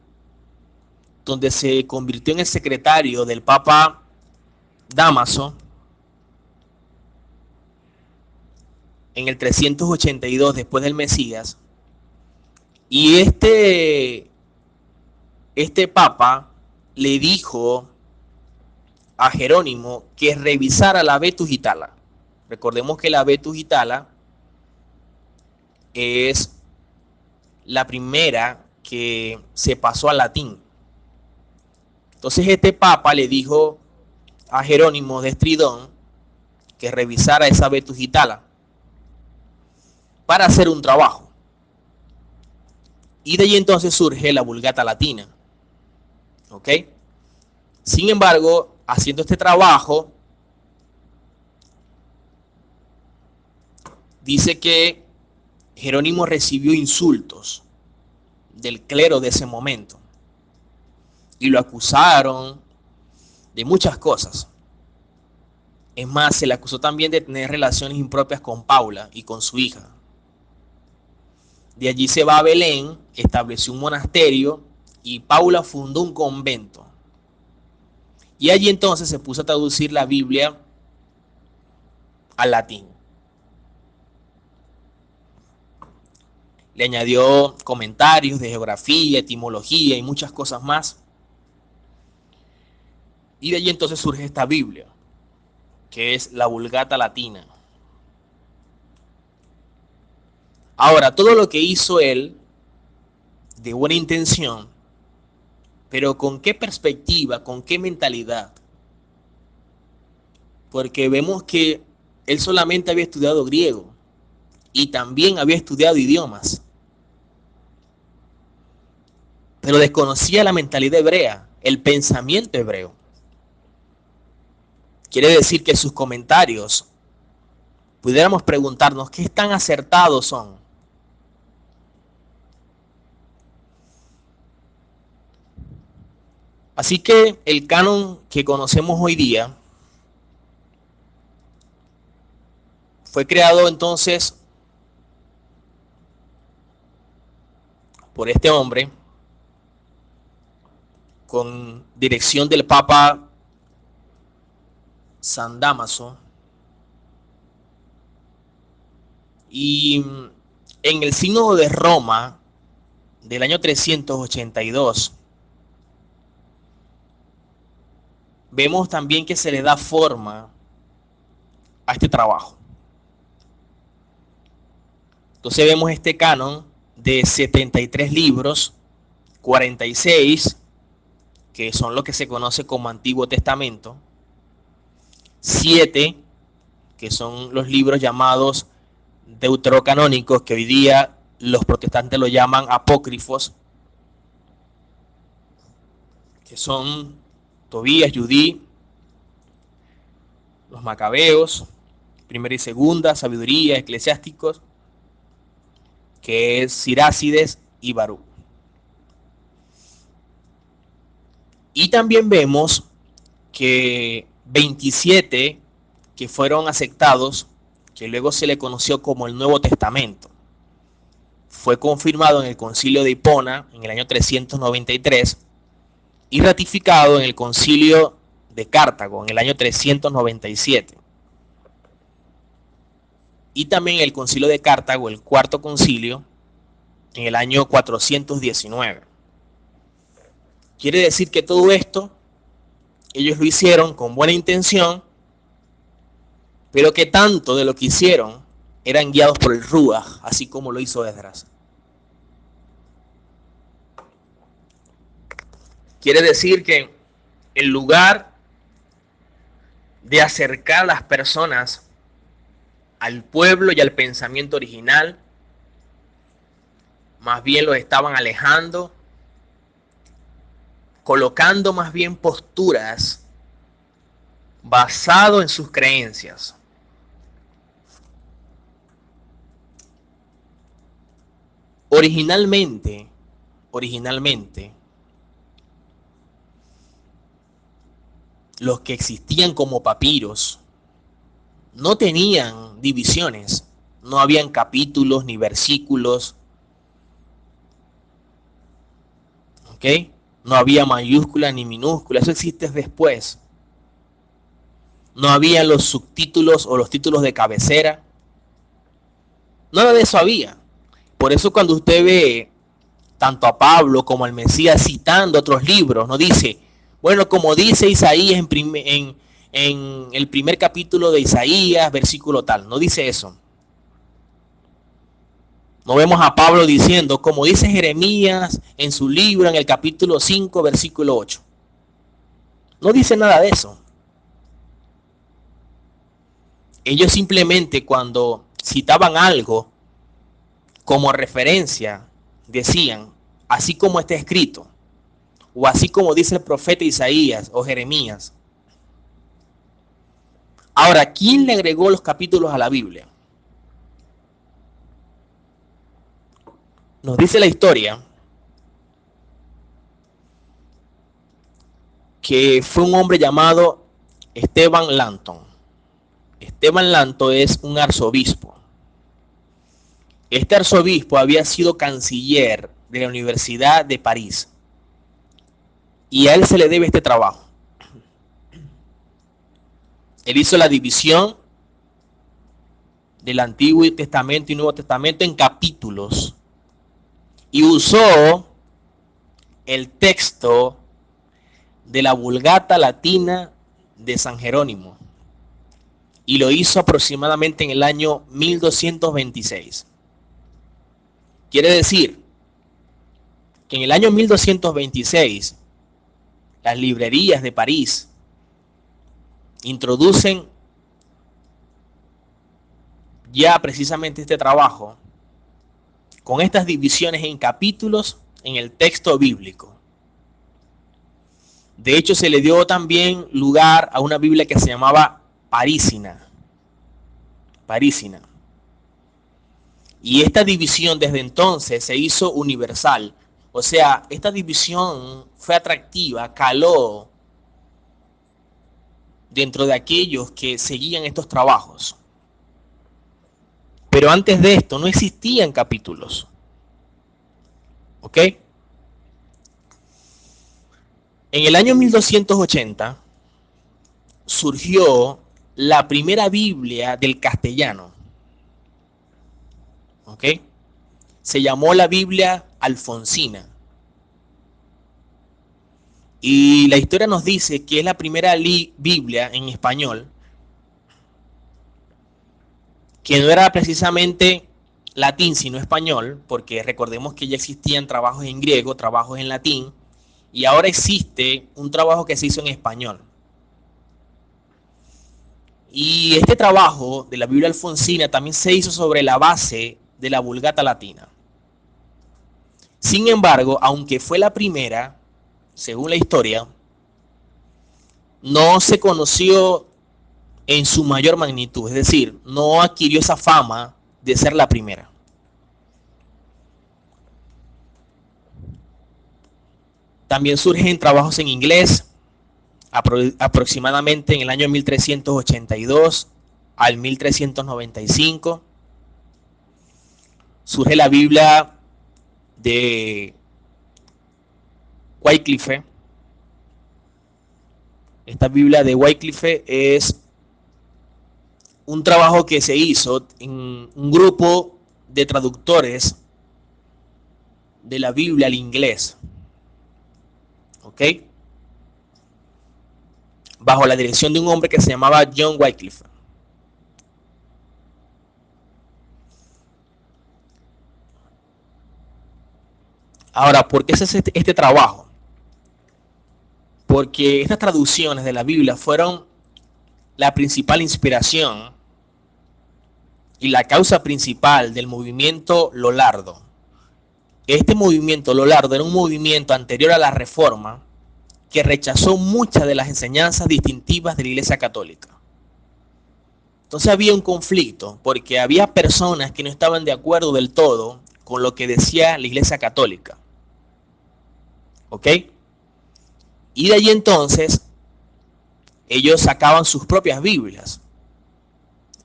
donde se convirtió en el secretario del Papa Dámaso en el 382 después del Mesías. Y este Papa le dijo a Jerónimo que revisara la Vetus Itala. Recordemos que la Vetus Itala es la primera que se pasó al latín. Entonces este Papa le dijo a Jerónimo de Estridón que revisara esa Vetus Itala para hacer un trabajo. Y de allí entonces surge la Vulgata Latina. ¿Ok? Sin embargo, haciendo este trabajo, dice que Jerónimo recibió insultos del clero de ese momento y lo acusaron de muchas cosas. Es más, se le acusó también de tener relaciones impropias con Paula y con su hija. De allí se va a Belén, estableció un monasterio y Paula fundó un convento. Y allí entonces se puso a traducir la Biblia al latín. Le añadió comentarios de geografía, etimología y muchas cosas más. Y de allí entonces surge esta Biblia, que es la Vulgata Latina. Ahora, todo lo que hizo él, de buena intención, pero ¿con qué perspectiva, con qué mentalidad? porque vemos que él solamente había estudiado griego y también había estudiado idiomas, pero desconocía la mentalidad hebrea, el pensamiento hebreo. Quiere decir que sus comentarios, pudiéramos preguntarnos qué tan acertados son. Así que el canon que conocemos hoy día fue creado entonces por este hombre con dirección del Papa San Dámaso, y en el Sínodo de Roma del año 382 vemos también que se le da forma a este trabajo. Entonces vemos este canon de 73 libros, 46 que son lo que se conoce como Antiguo Testamento, 7 que son los libros llamados deuterocanónicos, que hoy día los protestantes lo llaman apócrifos, que son Tobías, Judí, los Macabeos, Primera y Segunda, Sabiduría, Eclesiásticos, que es Sirácides y Baruch. Y también vemos que 27 que fueron aceptados, que luego se le conoció como el Nuevo Testamento, fue confirmado en el Concilio de Hipona en el año 393 y ratificado en el Concilio de Cartago en el año 397. Y también el Concilio de Cartago, el cuarto concilio, en el año 419. Quiere decir que todo esto ellos lo hicieron con buena intención, pero que tanto de lo que hicieron eran guiados por el Ruach, así como lo hizo Esdras. Quiere decir que en lugar de acercar a las personas al pueblo y al pensamiento original, más bien los estaban alejando, colocando más bien posturas basado en sus creencias. Originalmente, los que existían como papiros no tenían divisiones, no habían capítulos ni versículos, ¿ok? No había mayúsculas ni minúsculas, eso existe después. No había los subtítulos o los títulos de cabecera, nada de eso había. Por eso cuando usted ve tanto a Pablo como al Mesías citando otros libros, no dice, bueno, como dice Isaías en el primer capítulo de Isaías, versículo tal, no dice eso. No vemos a Pablo diciendo, como dice Jeremías en su libro en el capítulo 5, versículo 8. No dice nada de eso. Ellos simplemente cuando citaban algo como referencia, decían, así como está escrito, o así como dice el profeta Isaías o Jeremías. Ahora, ¿quién le agregó los capítulos a la Biblia? Nos dice la historia que fue un hombre llamado Esteban Langton. Esteban Langton es un arzobispo. Este arzobispo había sido canciller de la Universidad de París y a él se le debe este trabajo. Él hizo la división del Antiguo Testamento y Nuevo Testamento en capítulos y usó el texto de la Vulgata Latina de San Jerónimo y lo hizo aproximadamente en el año 1226. Quiere decir que en el año 1226 las librerías de París introducen ya precisamente este trabajo con estas divisiones en capítulos en el texto bíblico. De hecho, se le dio también lugar a una Biblia que se llamaba Parísina. Parísina. Y esta división desde entonces se hizo universal. O sea, esta división fue atractiva, caló dentro de aquellos que seguían estos trabajos. Pero antes de esto no existían capítulos. ¿Ok? En el año 1280 surgió la primera Biblia del castellano. ¿Ok? Se llamó la Biblia Alfonsina. Y la historia nos dice que es la primera Biblia en español que no era precisamente latín, sino español, porque recordemos que ya existían trabajos en griego, trabajos en latín, y ahora existe un trabajo que se hizo en español. Y este trabajo de la Biblia Alfonsina también se hizo sobre la base de la Vulgata Latina. Sin embargo, aunque fue la primera, según la historia, no se conoció en su mayor magnitud, es decir, no adquirió esa fama de ser la primera. También surgen trabajos en inglés, aproximadamente en el año 1382 al 1395. Surge la Biblia de Wycliffe. Esta Biblia de Wycliffe es un trabajo que se hizo en un grupo de traductores de la Biblia al inglés. ¿Ok? Bajo la dirección de un hombre que se llamaba John Wycliffe. Ahora, ¿por qué se hace este trabajo? Porque estas traducciones de la Biblia fueron la principal inspiración y la causa principal del movimiento Lollardo. Este movimiento Lollardo era un movimiento anterior a la Reforma que rechazó muchas de las enseñanzas distintivas de la Iglesia Católica. Entonces había un conflicto porque había personas que no estaban de acuerdo del todo con lo que decía la Iglesia Católica. ¿Ok? Y de allí entonces ellos sacaban sus propias Biblias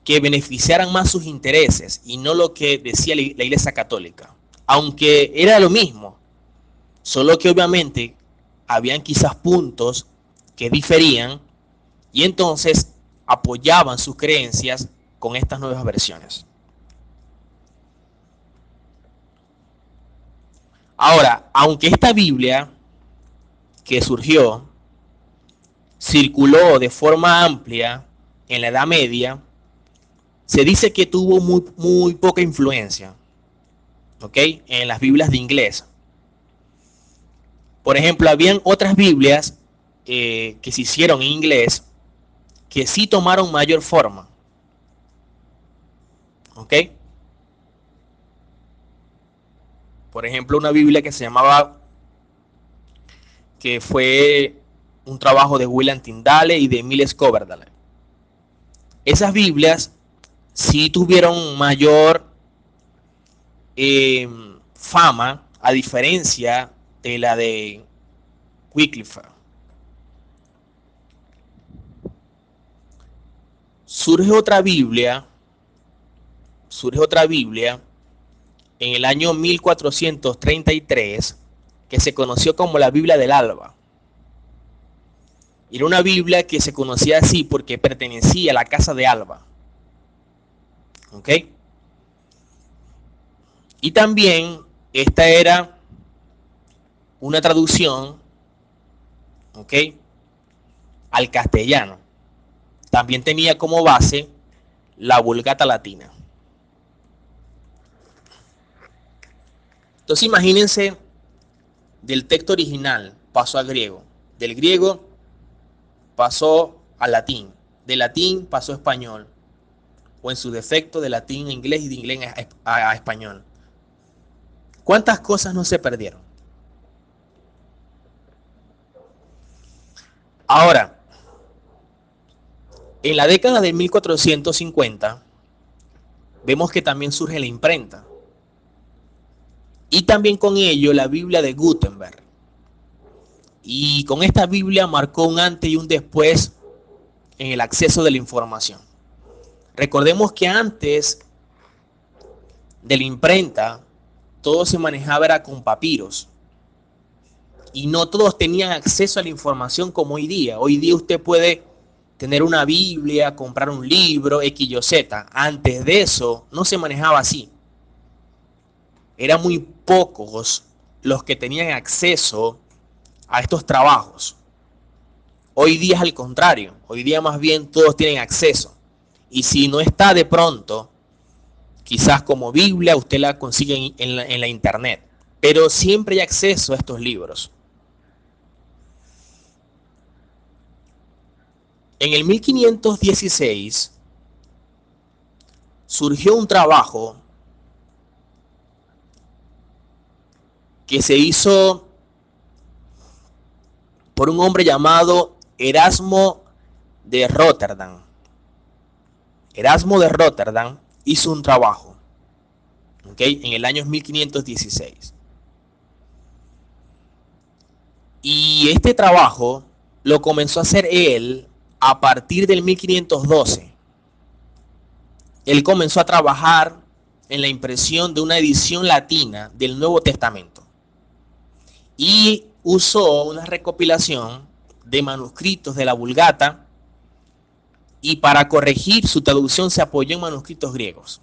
que beneficiaran más sus intereses y no lo que decía la Iglesia Católica. Aunque era lo mismo, solo que obviamente habían quizás puntos que diferían y entonces apoyaban sus creencias con estas nuevas versiones. Ahora, aunque esta Biblia que surgió circuló de forma amplia en la Edad Media, se dice que tuvo muy poca influencia, ¿ok? En las Biblias de inglés. Por ejemplo, habían otras Biblias que se hicieron en inglés que sí tomaron mayor forma, ¿ok? Por ejemplo, una Biblia que se llamaba, que fue un trabajo de William Tyndale y de Miles Coverdale. Esas Biblias sí tuvieron mayor fama, a diferencia de la de Wycliffe. Surge otra Biblia en el año 1433 que se conoció como la Biblia del Alba. Era una Biblia que se conocía así porque pertenecía a la casa de Alba. ¿Ok? Y también esta era una traducción, ¿ok?, al castellano. También tenía como base la Vulgata Latina. Entonces imagínense, del texto original pasó al griego, del griego pasó al latín, del latín pasó a español. o en su defecto de latín a inglés y de inglés a español. ¿Cuántas cosas no se perdieron? Ahora, en la década de 1450, vemos que también surge la imprenta. Y también con ello la Biblia de Gutenberg. Y con esta Biblia marcó un antes y un después en el acceso de la información. Recordemos que antes de la imprenta, todo se manejaba era con papiros. Y no todos tenían acceso a la información como hoy día. Hoy día usted puede tener una Biblia, comprar un libro, X, Y, Z. Antes de eso no se manejaba así. Eran muy pocos los que tenían acceso a estos trabajos. Hoy día es al contrario. Hoy día más bien todos tienen acceso. Y si no está de pronto, quizás como Biblia, usted la consigue en la internet. Pero siempre hay acceso a estos libros. En el 1516 surgió un trabajo que se hizo por un hombre llamado Erasmo de Rotterdam. Erasmo de Rotterdam hizo un trabajo, en el año 1516. Y este trabajo lo comenzó a hacer él a partir del 1512. Él comenzó a trabajar en la impresión de una edición latina del Nuevo Testamento. Y usó una recopilación de manuscritos de la Vulgata, y para corregir su traducción se apoyó en manuscritos griegos.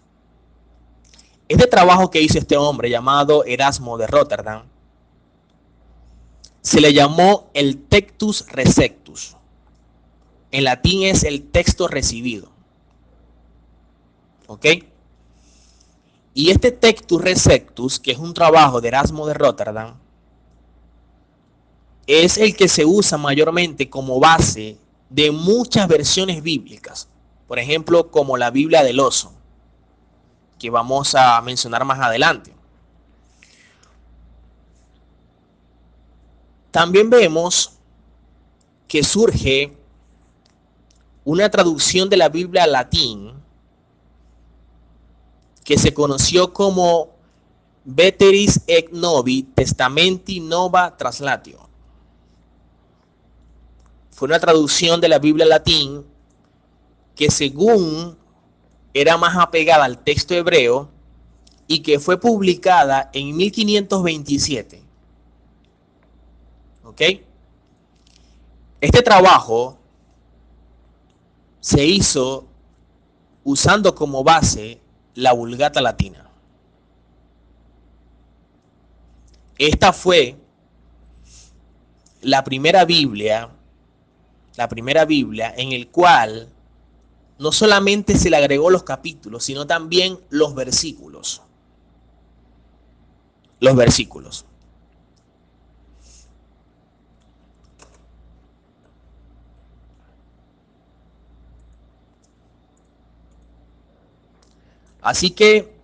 Este trabajo que hizo este hombre llamado Erasmo de Rotterdam se le llamó el Textus Receptus. En latín es el texto recibido. ¿Ok? Y este Textus Receptus, que es un trabajo de Erasmo de Rotterdam, es el que se usa mayormente como base de muchas versiones bíblicas. Por ejemplo, como la Biblia del Oso, que vamos a mencionar más adelante. También vemos que surge una traducción de la Biblia al latín que se conoció como Veteris et Novi Testamenti Nova Translatio. Fue una traducción de la Biblia al latín que según era más apegada al texto hebreo y que fue publicada en 1527. ¿Ok? Este trabajo se hizo usando como base la Vulgata latina. Esta fue la primera Biblia en el cual no solamente se le agregó los capítulos, sino también los versículos. Los versículos. Así que,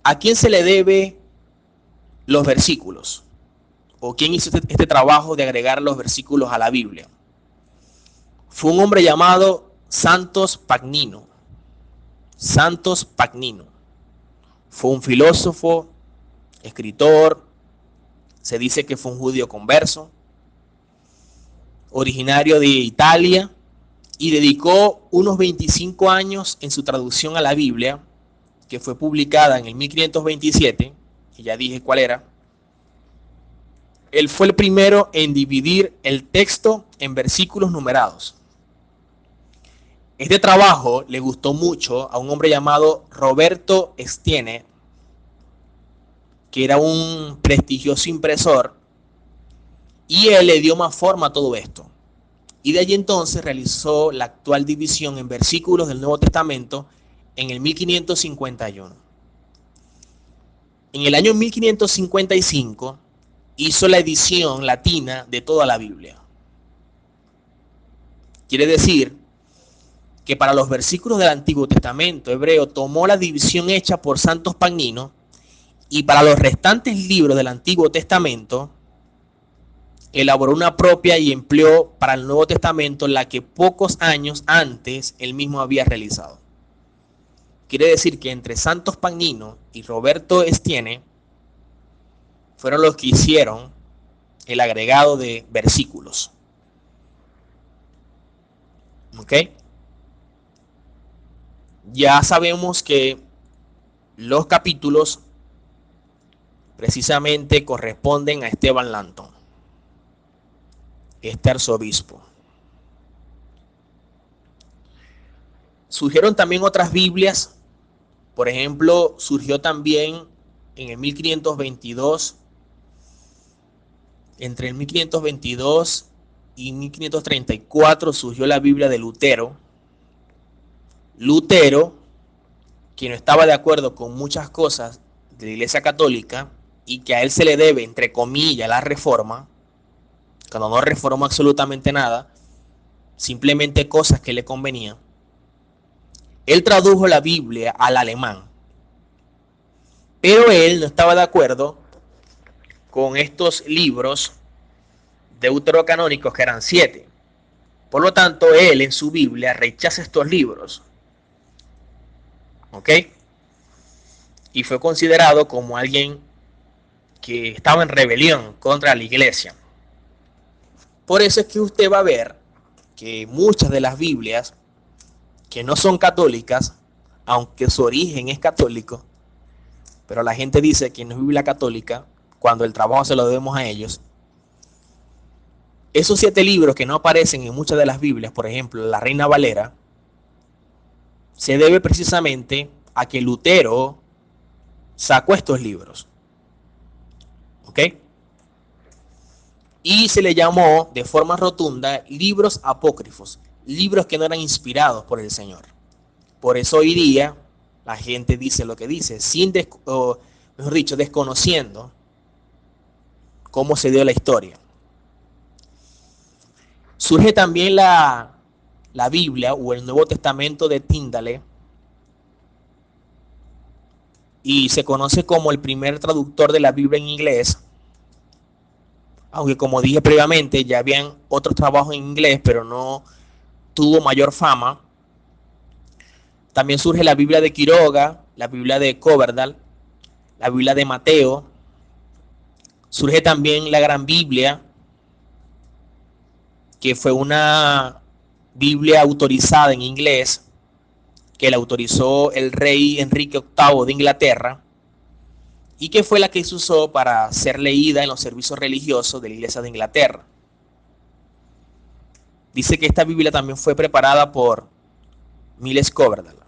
¿a quién se le debe los versículos? ¿O quién hizo este trabajo de agregar los versículos a la Biblia? Fue un hombre llamado Santos Pagnino. Santos Pagnino. Fue un filósofo, escritor, se dice que fue un judío converso, originario de Italia, y dedicó unos 25 años en su traducción a la Biblia, que fue publicada en el 1527, y ya dije cuál era. Él fue el primero en dividir el texto en versículos numerados. Este trabajo le gustó mucho a un hombre llamado Roberto Estienne, que era un prestigioso impresor, y él le dio más forma a todo esto. Y de allí entonces realizó la actual división en versículos del Nuevo Testamento en el 1551. En el año 1555 hizo la edición latina de toda la Biblia. Quiere decir que para los versículos del Antiguo Testamento hebreo tomó la división hecha por Santos Pagnino, y para los restantes libros del Antiguo Testamento elaboró una propia y empleó para el Nuevo Testamento la que pocos años antes él mismo había realizado. Quiere decir que entre Santos Pagnino y Roberto Estienne fueron los que hicieron el agregado de versículos. ¿Ok? Ya sabemos que los capítulos precisamente corresponden a Esteban Langton, este arzobispo. Surgieron también otras Biblias. Por ejemplo, surgió también en el 1522, entre el 1522 y 1534 surgió la Biblia de Lutero. Lutero, que no estaba de acuerdo con muchas cosas de la Iglesia Católica y que a él se le debe, entre comillas, la reforma, cuando no reformó absolutamente nada, simplemente cosas que le convenían. Él tradujo la Biblia al alemán, pero él no estaba de acuerdo con estos libros deuterocanónicos, que eran 7. Por lo tanto, él en su Biblia rechaza estos libros. ¿Ok? Y fue considerado como alguien que estaba en rebelión contra la iglesia. Por eso es que usted va a ver que muchas de las Biblias que no son católicas, aunque su origen es católico, pero la gente dice que no es Biblia católica cuando el trabajo se lo debemos a ellos. Esos 7 libros que no aparecen en muchas de las Biblias, por ejemplo, la Reina Valera, se debe precisamente a que Lutero sacó estos libros. ¿Ok? Y se le llamó de forma rotunda libros apócrifos, libros que no eran inspirados por el Señor. Por eso hoy día la gente dice lo que dice, mejor dicho, desconociendo cómo se dio la historia. Surge también la Biblia o el Nuevo Testamento de Tyndale, y se conoce como el primer traductor de la Biblia en inglés, aunque como dije previamente ya habían otros trabajos en inglés, pero no tuvo mayor fama. También surge la Biblia de Quiroga, la Biblia de Coverdale, la Biblia de Mateo. Surge también la Gran Biblia, que fue una Biblia autorizada en inglés, que la autorizó el rey Enrique VIII de Inglaterra, y que fue la que se usó para ser leída en los servicios religiosos de la Iglesia de Inglaterra. Dice que esta Biblia también fue preparada por Miles Coverdale.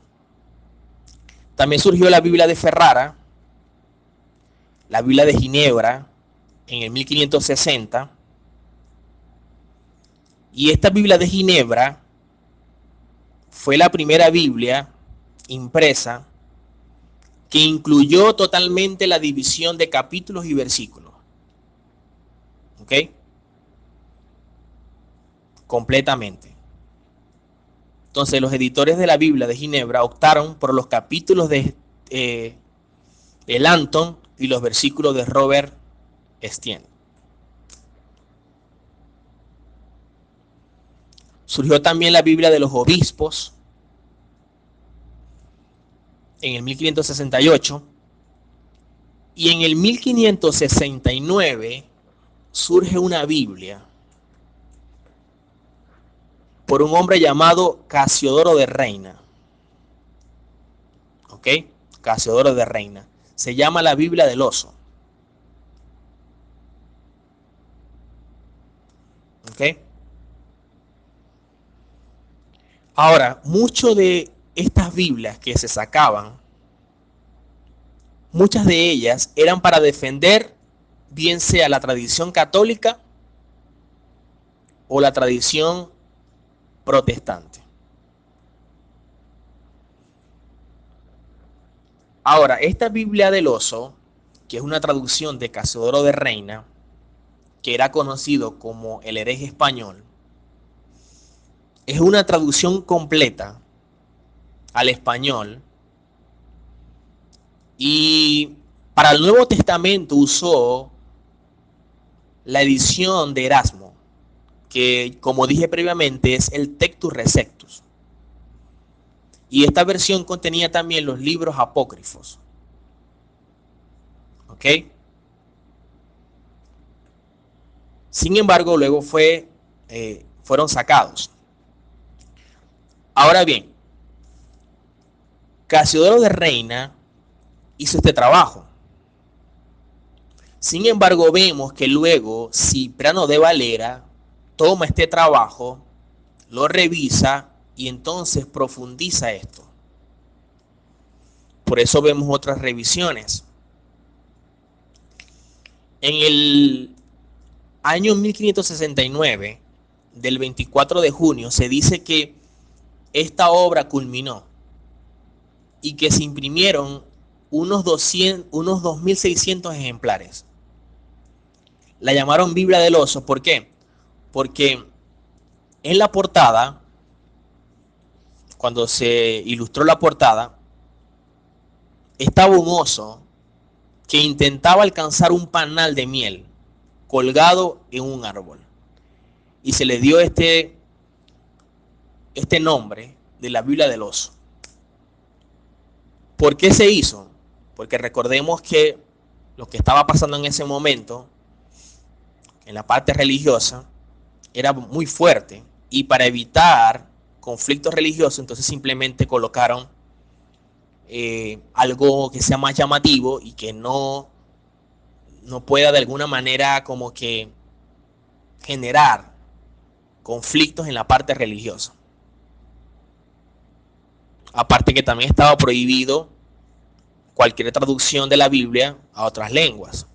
También surgió la Biblia de Ferrara, la Biblia de Ginebra en el 1560. Y esta Biblia de Ginebra fue la primera Biblia impresa que incluyó totalmente la división de capítulos y versículos. ¿Ok? Completamente. Entonces los editores de la Biblia de Ginebra optaron por los capítulos de Langton y los versículos de Robert Estienne. Surgió también la Biblia de los obispos en el 1568, y en el 1569 surge una Biblia por un hombre llamado Casiodoro de Reina. ¿Ok? Casiodoro de Reina. Se llama la Biblia del Oso. ¿Ok? Ahora, mucho de estas Biblias que se sacaban, muchas de ellas eran para defender bien sea la tradición católica o la tradición protestante. Ahora, esta Biblia del Oso, que es una traducción de Casiodoro de Reina, que era conocido como el hereje español, es una traducción completa al español y para el Nuevo Testamento usó la edición de Erasmo, que como dije previamente es el Textus Receptus. Y esta versión contenía también los libros apócrifos. ¿Ok? Sin embargo, luego fueron sacados. Ahora bien, Casiodoro de Reina hizo este trabajo. Sin embargo, vemos que luego Cipriano de Valera toma este trabajo, lo revisa y entonces profundiza esto. Por eso vemos otras revisiones. En el año 1569, del 24 de junio, se dice que esta obra culminó y que se imprimieron unos 2.600 ejemplares. La llamaron Biblia del Oso. ¿Por qué? Porque en la portada, cuando se ilustró la portada, estaba un oso que intentaba alcanzar un panal de miel colgado en un árbol. Y se le dio este nombre de la Biblia del Oso. ¿Por qué se hizo? Porque recordemos que lo que estaba pasando en ese momento, en la parte religiosa, era muy fuerte. Y para evitar conflictos religiosos, entonces simplemente colocaron algo que sea más llamativo y que no pueda de alguna manera como que generar conflictos en la parte religiosa. Aparte que también estaba prohibido cualquier traducción de la Biblia a otras lenguas.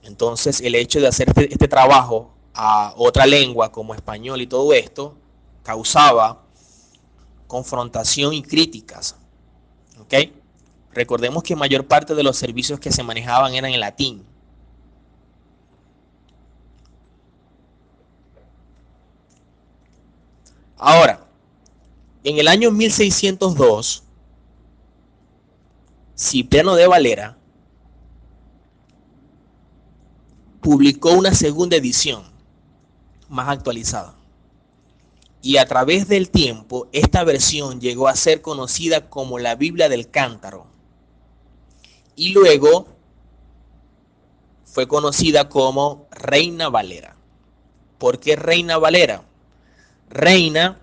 Entonces el hecho de hacer este trabajo a otra lengua como español y todo esto causaba confrontación y críticas. ¿Ok? Recordemos que mayor parte de los servicios que se manejaban eran en latín. Ahora, en el año 1602, Cipriano de Valera publicó una segunda edición más actualizada. Y a través del tiempo, esta versión llegó a ser conocida como la Biblia del Cántaro. Y luego fue conocida como Reina Valera. ¿Por qué Reina Valera? Reina,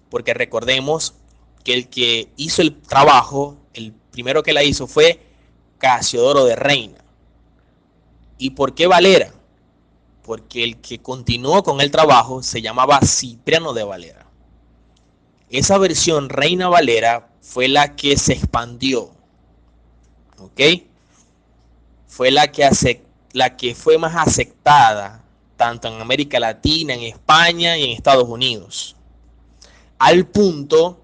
porque recordemos que el que hizo el trabajo, el primero que la hizo fue Casiodoro de Reina. ¿Y por qué Valera? Porque el que continuó con el trabajo se llamaba Cipriano de Valera. Esa versión Reina Valera fue la que se expandió. ¿Ok? Fue la que fue más aceptada tanto en América Latina, en España y en Estados Unidos. Al punto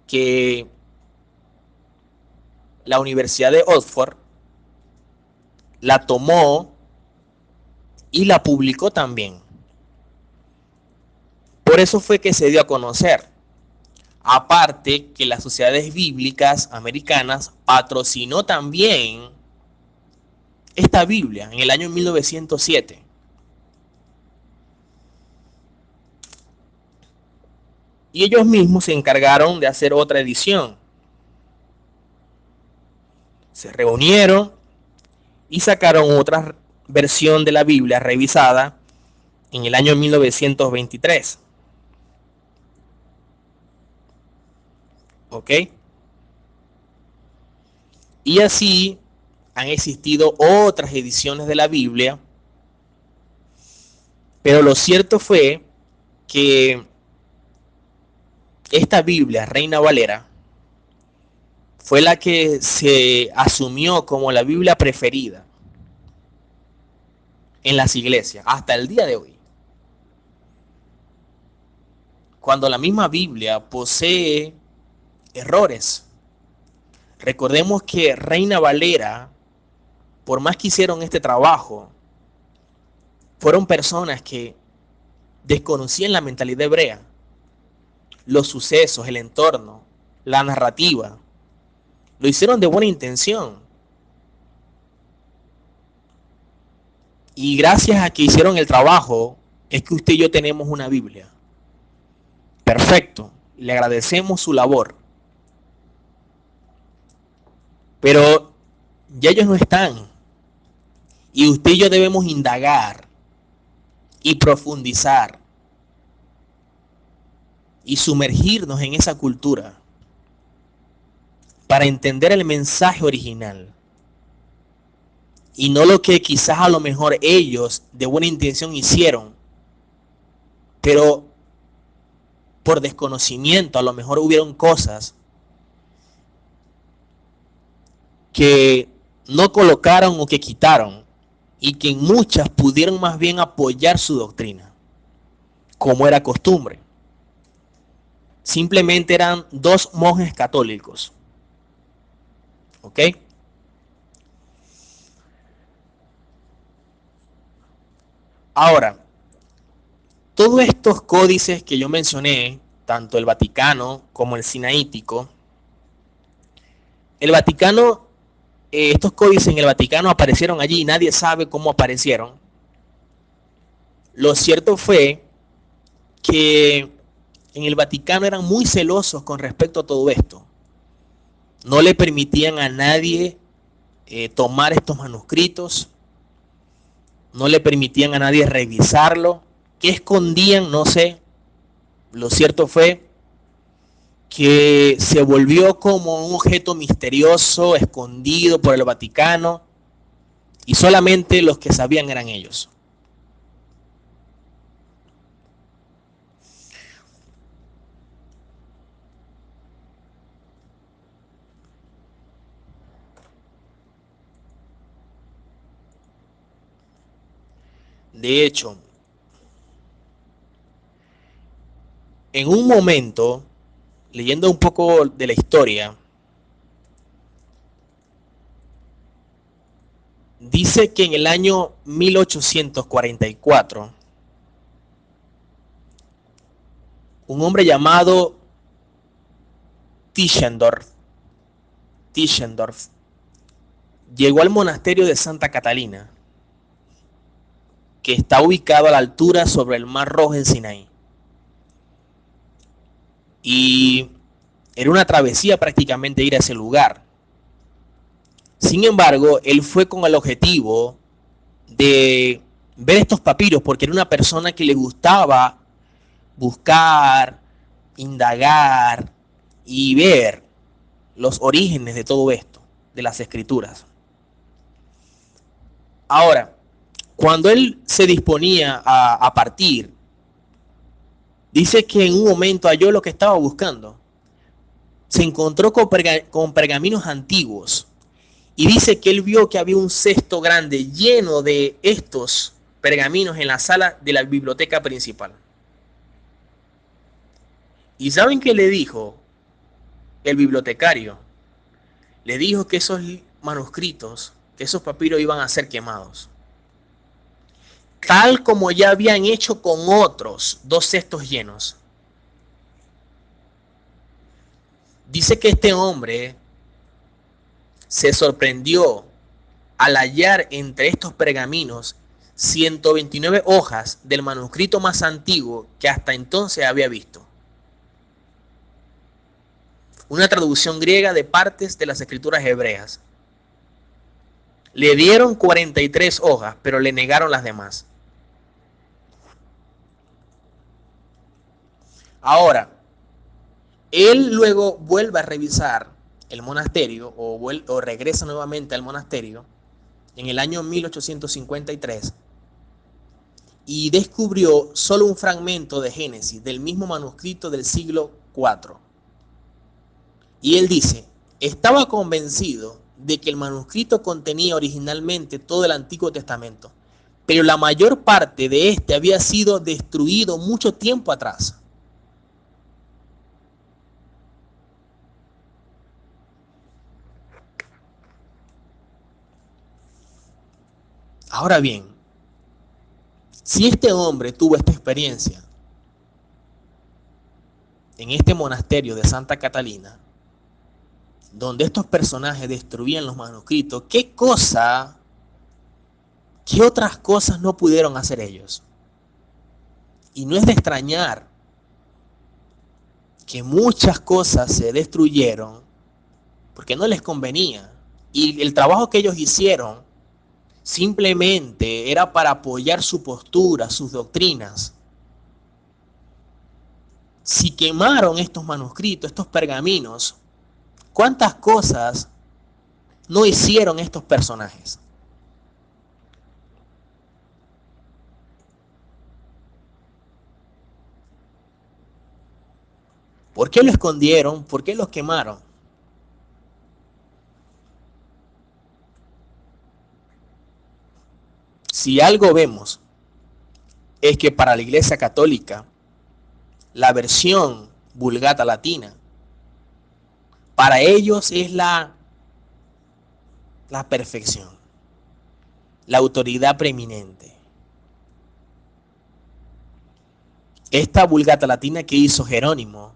que la Universidad de Oxford la tomó y la publicó también. Por eso fue que se dio a conocer. Aparte que las sociedades bíblicas americanas patrocinó también esta Biblia en el año 1907. Y ellos mismos se encargaron de hacer otra edición. Se reunieron y sacaron otra versión de la Biblia revisada en el año 1923. ¿Ok? Y así han existido otras ediciones de la Biblia, pero lo cierto fue que esta Biblia, Reina Valera, fue la que se asumió como la Biblia preferida en las iglesias hasta el día de hoy. Cuando la misma Biblia posee errores. Recordemos que Reina Valera, por más que hicieron este trabajo, fueron personas que desconocían la mentalidad hebrea. los sucesos, el entorno, la narrativa. Lo hicieron de buena intención. Y gracias a que hicieron el trabajo, es que usted y yo tenemos una Biblia. Perfecto. Le agradecemos su labor. Pero ya ellos no están. Y usted y yo debemos indagar y profundizar y sumergirnos en esa cultura para entender el mensaje original. Y no lo que quizás a lo mejor ellos de buena intención hicieron, pero por desconocimiento a lo mejor hubieron cosas que no colocaron o que quitaron y que en muchas pudieron más bien apoyar su doctrina, como era costumbre. Simplemente eran dos monjes católicos. ¿Ok? Ahora, todos estos códices que yo mencioné, tanto el Vaticano como el Sinaítico, el Vaticano, estos códices en el Vaticano aparecieron allí y nadie sabe cómo aparecieron. Lo cierto fue que en el Vaticano eran muy celosos con respecto a todo esto. No le permitían a nadie tomar estos manuscritos, no le permitían a nadie revisarlo. ¿Qué escondían? No sé. Lo cierto fue que se volvió como un objeto misterioso, escondido por el Vaticano, y solamente los que sabían eran ellos. De hecho, en un momento, leyendo un poco de la historia, dice que en el año 1844, un hombre llamado Tischendorf llegó al monasterio de Santa Catalina, que está ubicado a la altura sobre el Mar Rojo en Sinaí. Y era una travesía prácticamente ir a ese lugar. Sin embargo, él fue con el objetivo de ver estos papiros, porque era una persona que le gustaba buscar, indagar y ver los orígenes de todo esto, de las escrituras. Ahora, cuando él se disponía a partir, dice que en un momento halló lo que estaba buscando. Se encontró con pergaminos antiguos y dice que él vio que había un cesto grande lleno de estos pergaminos en la sala de la biblioteca principal. ¿Y saben qué le dijo el bibliotecario? Le dijo que esos manuscritos, que esos papiros iban a ser quemados, tal como ya habían hecho con otros dos cestos llenos. Dice que este hombre se sorprendió al hallar entre estos pergaminos 129 hojas del manuscrito más antiguo que hasta entonces había visto. Una traducción griega de partes de las escrituras hebreas. Le dieron 43 hojas, pero le negaron las demás. Ahora, él luego vuelve a revisar el monasterio o regresa nuevamente al monasterio en el año 1853 y descubrió solo un fragmento de Génesis del mismo manuscrito del siglo IV. Y él dice, estaba convencido de que el manuscrito contenía originalmente todo el Antiguo Testamento, pero la mayor parte de este había sido destruido mucho tiempo atrás. Ahora bien, si este hombre tuvo esta experiencia en este monasterio de Santa Catalina, donde estos personajes destruían los manuscritos, ¿qué otras cosas no pudieron hacer ellos? Y no es de extrañar que muchas cosas se destruyeron porque no les convenía. Y el trabajo que ellos hicieron simplemente era para apoyar su postura, sus doctrinas. Si quemaron estos manuscritos, estos pergaminos, ¿cuántas cosas no hicieron estos personajes? ¿Por qué lo escondieron? ¿Por qué los quemaron? Si algo vemos es que para la Iglesia Católica, la versión Vulgata Latina, para ellos es la perfección, la autoridad preeminente. Esta Vulgata Latina que hizo Jerónimo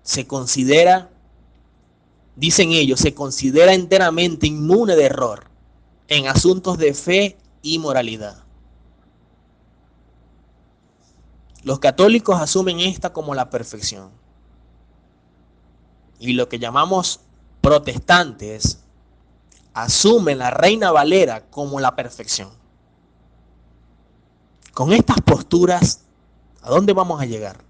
se considera, dicen ellos, se considera enteramente inmune de error en asuntos de fe y moralidad. Los católicos asumen esta como la perfección. Y lo que llamamos protestantes asumen la Reina Valera como la perfección. Con estas posturas, ¿a dónde vamos a llegar?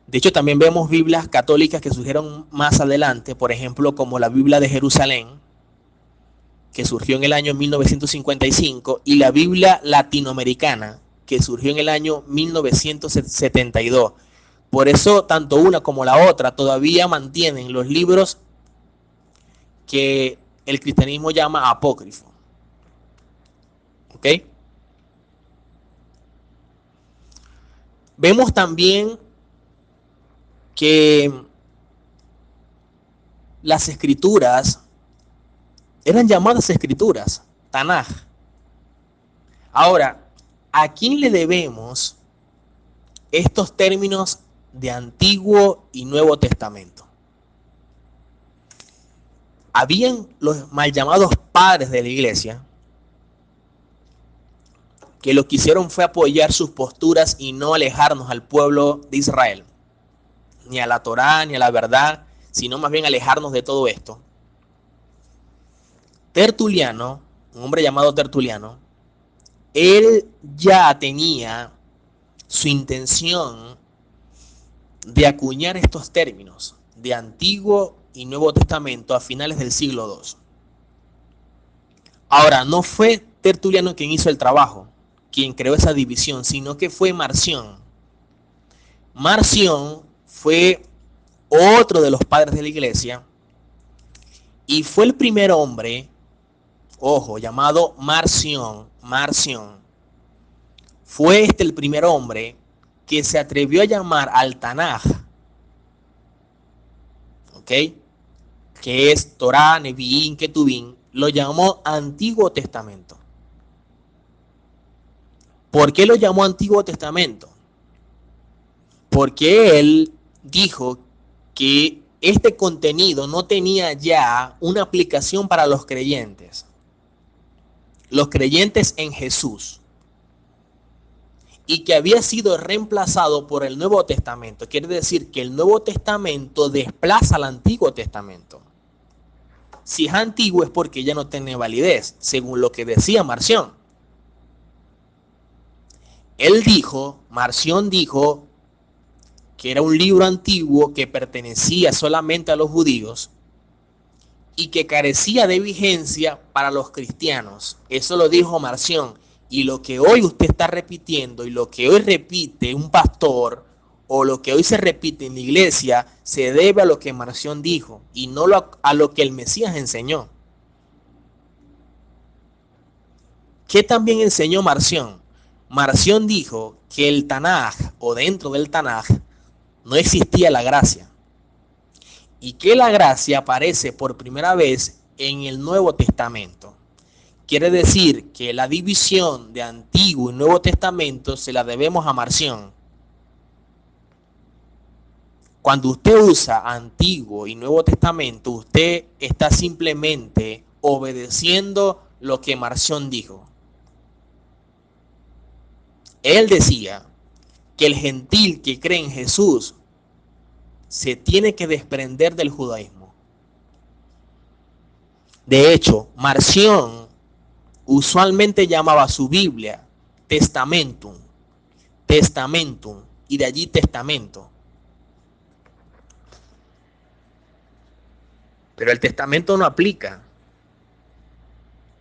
De hecho, también vemos Biblias católicas que surgieron más adelante, por ejemplo, como la Biblia de Jerusalén, que surgió en el año 1955, y la Biblia latinoamericana, que surgió en el año 1972. Por eso, tanto una como la otra todavía mantienen los libros que el cristianismo llama apócrifo. ¿Ok? Vemos también que las escrituras eran llamadas escrituras, Tanaj. Ahora, ¿a quién le debemos estos términos de Antiguo y Nuevo Testamento? Habían los mal llamados padres de la iglesia que lo que hicieron fue apoyar sus posturas y no alejarnos al pueblo de Israel, ni a la Torá, ni a la verdad, sino más bien alejarnos de todo esto. Tertuliano, un hombre llamado Tertuliano, él ya tenía su intención de acuñar estos términos de Antiguo y Nuevo Testamento a finales del siglo II. Ahora, no fue Tertuliano quien hizo el trabajo, quien creó esa división, sino que fue Marción. Marción fue otro de los padres de la iglesia y fue el primer hombre, ojo, llamado Marción. Fue el primer hombre que se atrevió a llamar al Tanaj, ¿ok? Que es Torá, Neviín, Ketubín, lo llamó Antiguo Testamento. ¿Por qué lo llamó Antiguo Testamento? Porque él dijo que este contenido no tenía ya una aplicación para los creyentes en Jesús, y que había sido reemplazado por el Nuevo Testamento. Quiere decir que el Nuevo Testamento desplaza al Antiguo Testamento. Si es antiguo es porque ya no tiene validez, según lo que decía Marción. Marción dijo que era un libro antiguo que pertenecía solamente a los judíos y que carecía de vigencia para los cristianos. Eso lo dijo Marción. Y lo que hoy usted está repitiendo y lo que hoy repite un pastor o lo que hoy se repite en la iglesia se debe a lo que Marción dijo y no a lo que el Mesías enseñó. ¿Qué también enseñó Marción? Marción dijo que el Tanaj o dentro del Tanaj no existía la gracia y que la gracia aparece por primera vez en el Nuevo Testamento, Quiere decir que la división de Antiguo y Nuevo Testamento se la debemos a Marción. Cuando usted usa Antiguo y Nuevo Testamento, usted está simplemente obedeciendo lo que Marción dijo. Él decía que el gentil que cree en Jesús se tiene que desprender del judaísmo. De hecho, Marción usualmente llamaba su Biblia Testamentum, Testamentum, y de allí testamento. Pero el testamento no aplica,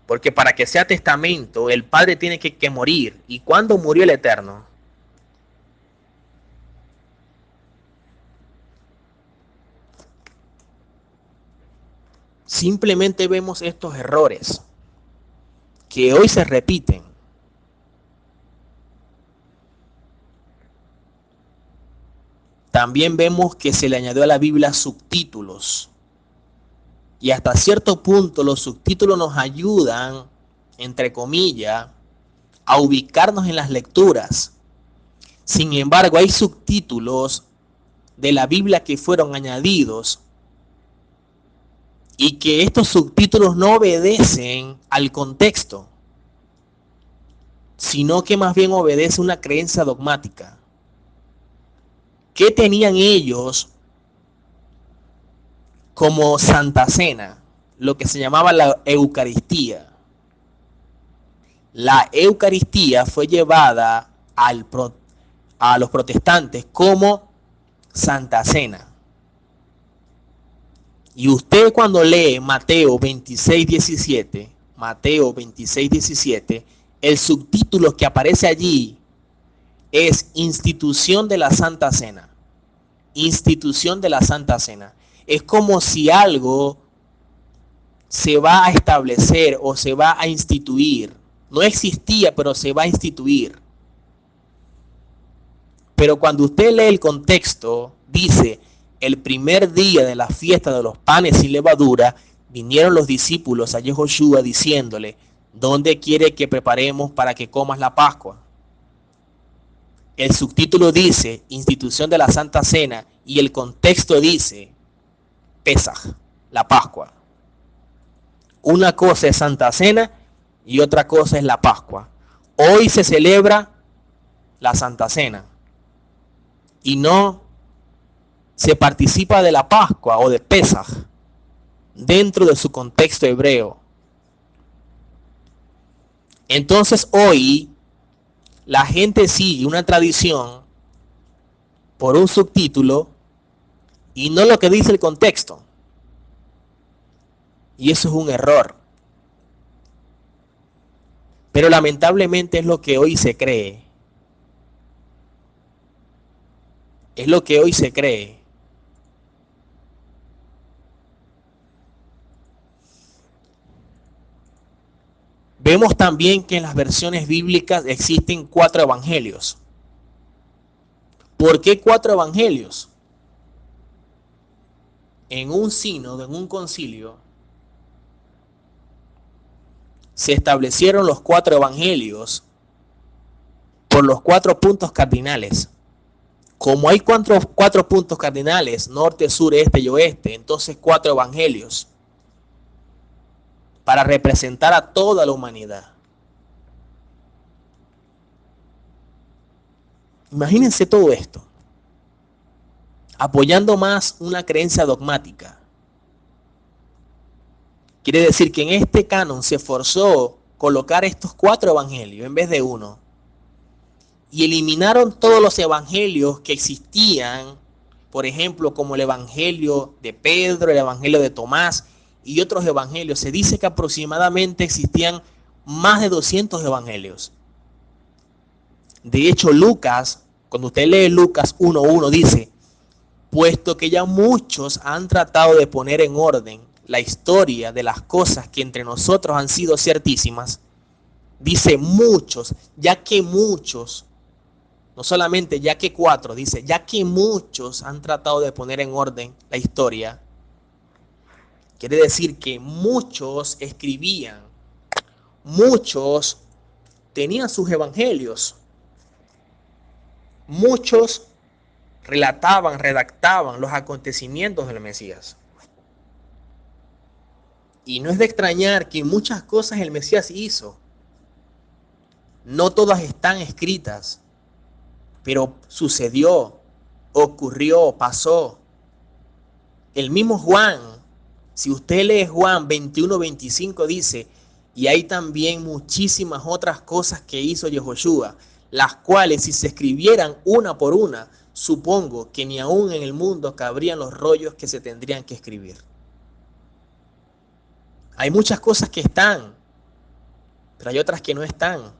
porque para que sea testamento, el Padre tiene que morir. ¿Y cuándo murió el Eterno? Simplemente vemos estos errores que hoy se repiten. También vemos que se le añadió a la Biblia subtítulos. Y hasta cierto punto los subtítulos nos ayudan, entre comillas, a ubicarnos en las lecturas. Sin embargo, hay subtítulos de la Biblia que fueron añadidos y que estos subtítulos no obedecen al contexto, sino que más bien obedece una creencia dogmática. ¿Qué tenían ellos como Santa Cena? Lo que se llamaba la Eucaristía. La Eucaristía fue llevada a los protestantes como Santa Cena. Y usted cuando lee Mateo 26:17, Mateo 26:17, el subtítulo que aparece allí es institución de la Santa Cena. Institución de la Santa Cena. Es como si algo se va a establecer o se va a instituir. No existía, pero se va a instituir. Pero cuando usted lee el contexto, dice, el primer día de la fiesta de los panes sin levadura, vinieron los discípulos a Yehoshua diciéndole, ¿dónde quiere que preparemos para que comas la Pascua? El subtítulo dice, institución de la Santa Cena, y el contexto dice, Pesaj, la Pascua. Una cosa es Santa Cena y otra cosa es la Pascua. Hoy se celebra la Santa Cena y no se participa de la Pascua o de Pesaj dentro de su contexto hebreo. Entonces hoy la gente sigue una tradición por un subtítulo y no lo que dice el contexto. Y eso es un error. Pero lamentablemente es lo que hoy se cree. Es lo que hoy se cree. Vemos también que en las versiones bíblicas existen 4 evangelios. ¿Por qué 4 evangelios? En un sínodo, en un concilio, se establecieron los 4 evangelios por los 4 puntos cardinales. Como hay 4 puntos cardinales, norte, sur, este y oeste, entonces 4 evangelios para representar a toda la humanidad. Imagínense todo esto, apoyando más una creencia dogmática. Quiere decir que en este canon se forzó colocar estos 4 evangelios en vez de uno. Y eliminaron todos los evangelios que existían, por ejemplo, como el evangelio de Pedro, el evangelio de Tomás y otros evangelios. Se dice que aproximadamente existían más de 200 evangelios. De hecho, Lucas, cuando usted lee Lucas 1:1, dice, puesto que ya muchos han tratado de poner en orden la historia de las cosas que entre nosotros han sido ciertísimas, dice muchos, ya que muchos, no solamente ya que 4, dice, ya que muchos han tratado de poner en orden la historia, quiere decir que muchos escribían muchos tenían sus evangelios. Muchos relataban, redactaban los acontecimientos del Mesías. Y no es de extrañar que muchas cosas el Mesías hizo. No todas están escritas, pero sucedió, ocurrió, pasó. El mismo Juan, si usted lee Juan 21-25, dice, y hay también muchísimas otras cosas que hizo Yehoshua, las cuales si se escribieran una por una, supongo que ni aún en el mundo cabrían los rollos que se tendrían que escribir. Hay muchas cosas que están, pero hay otras que no están.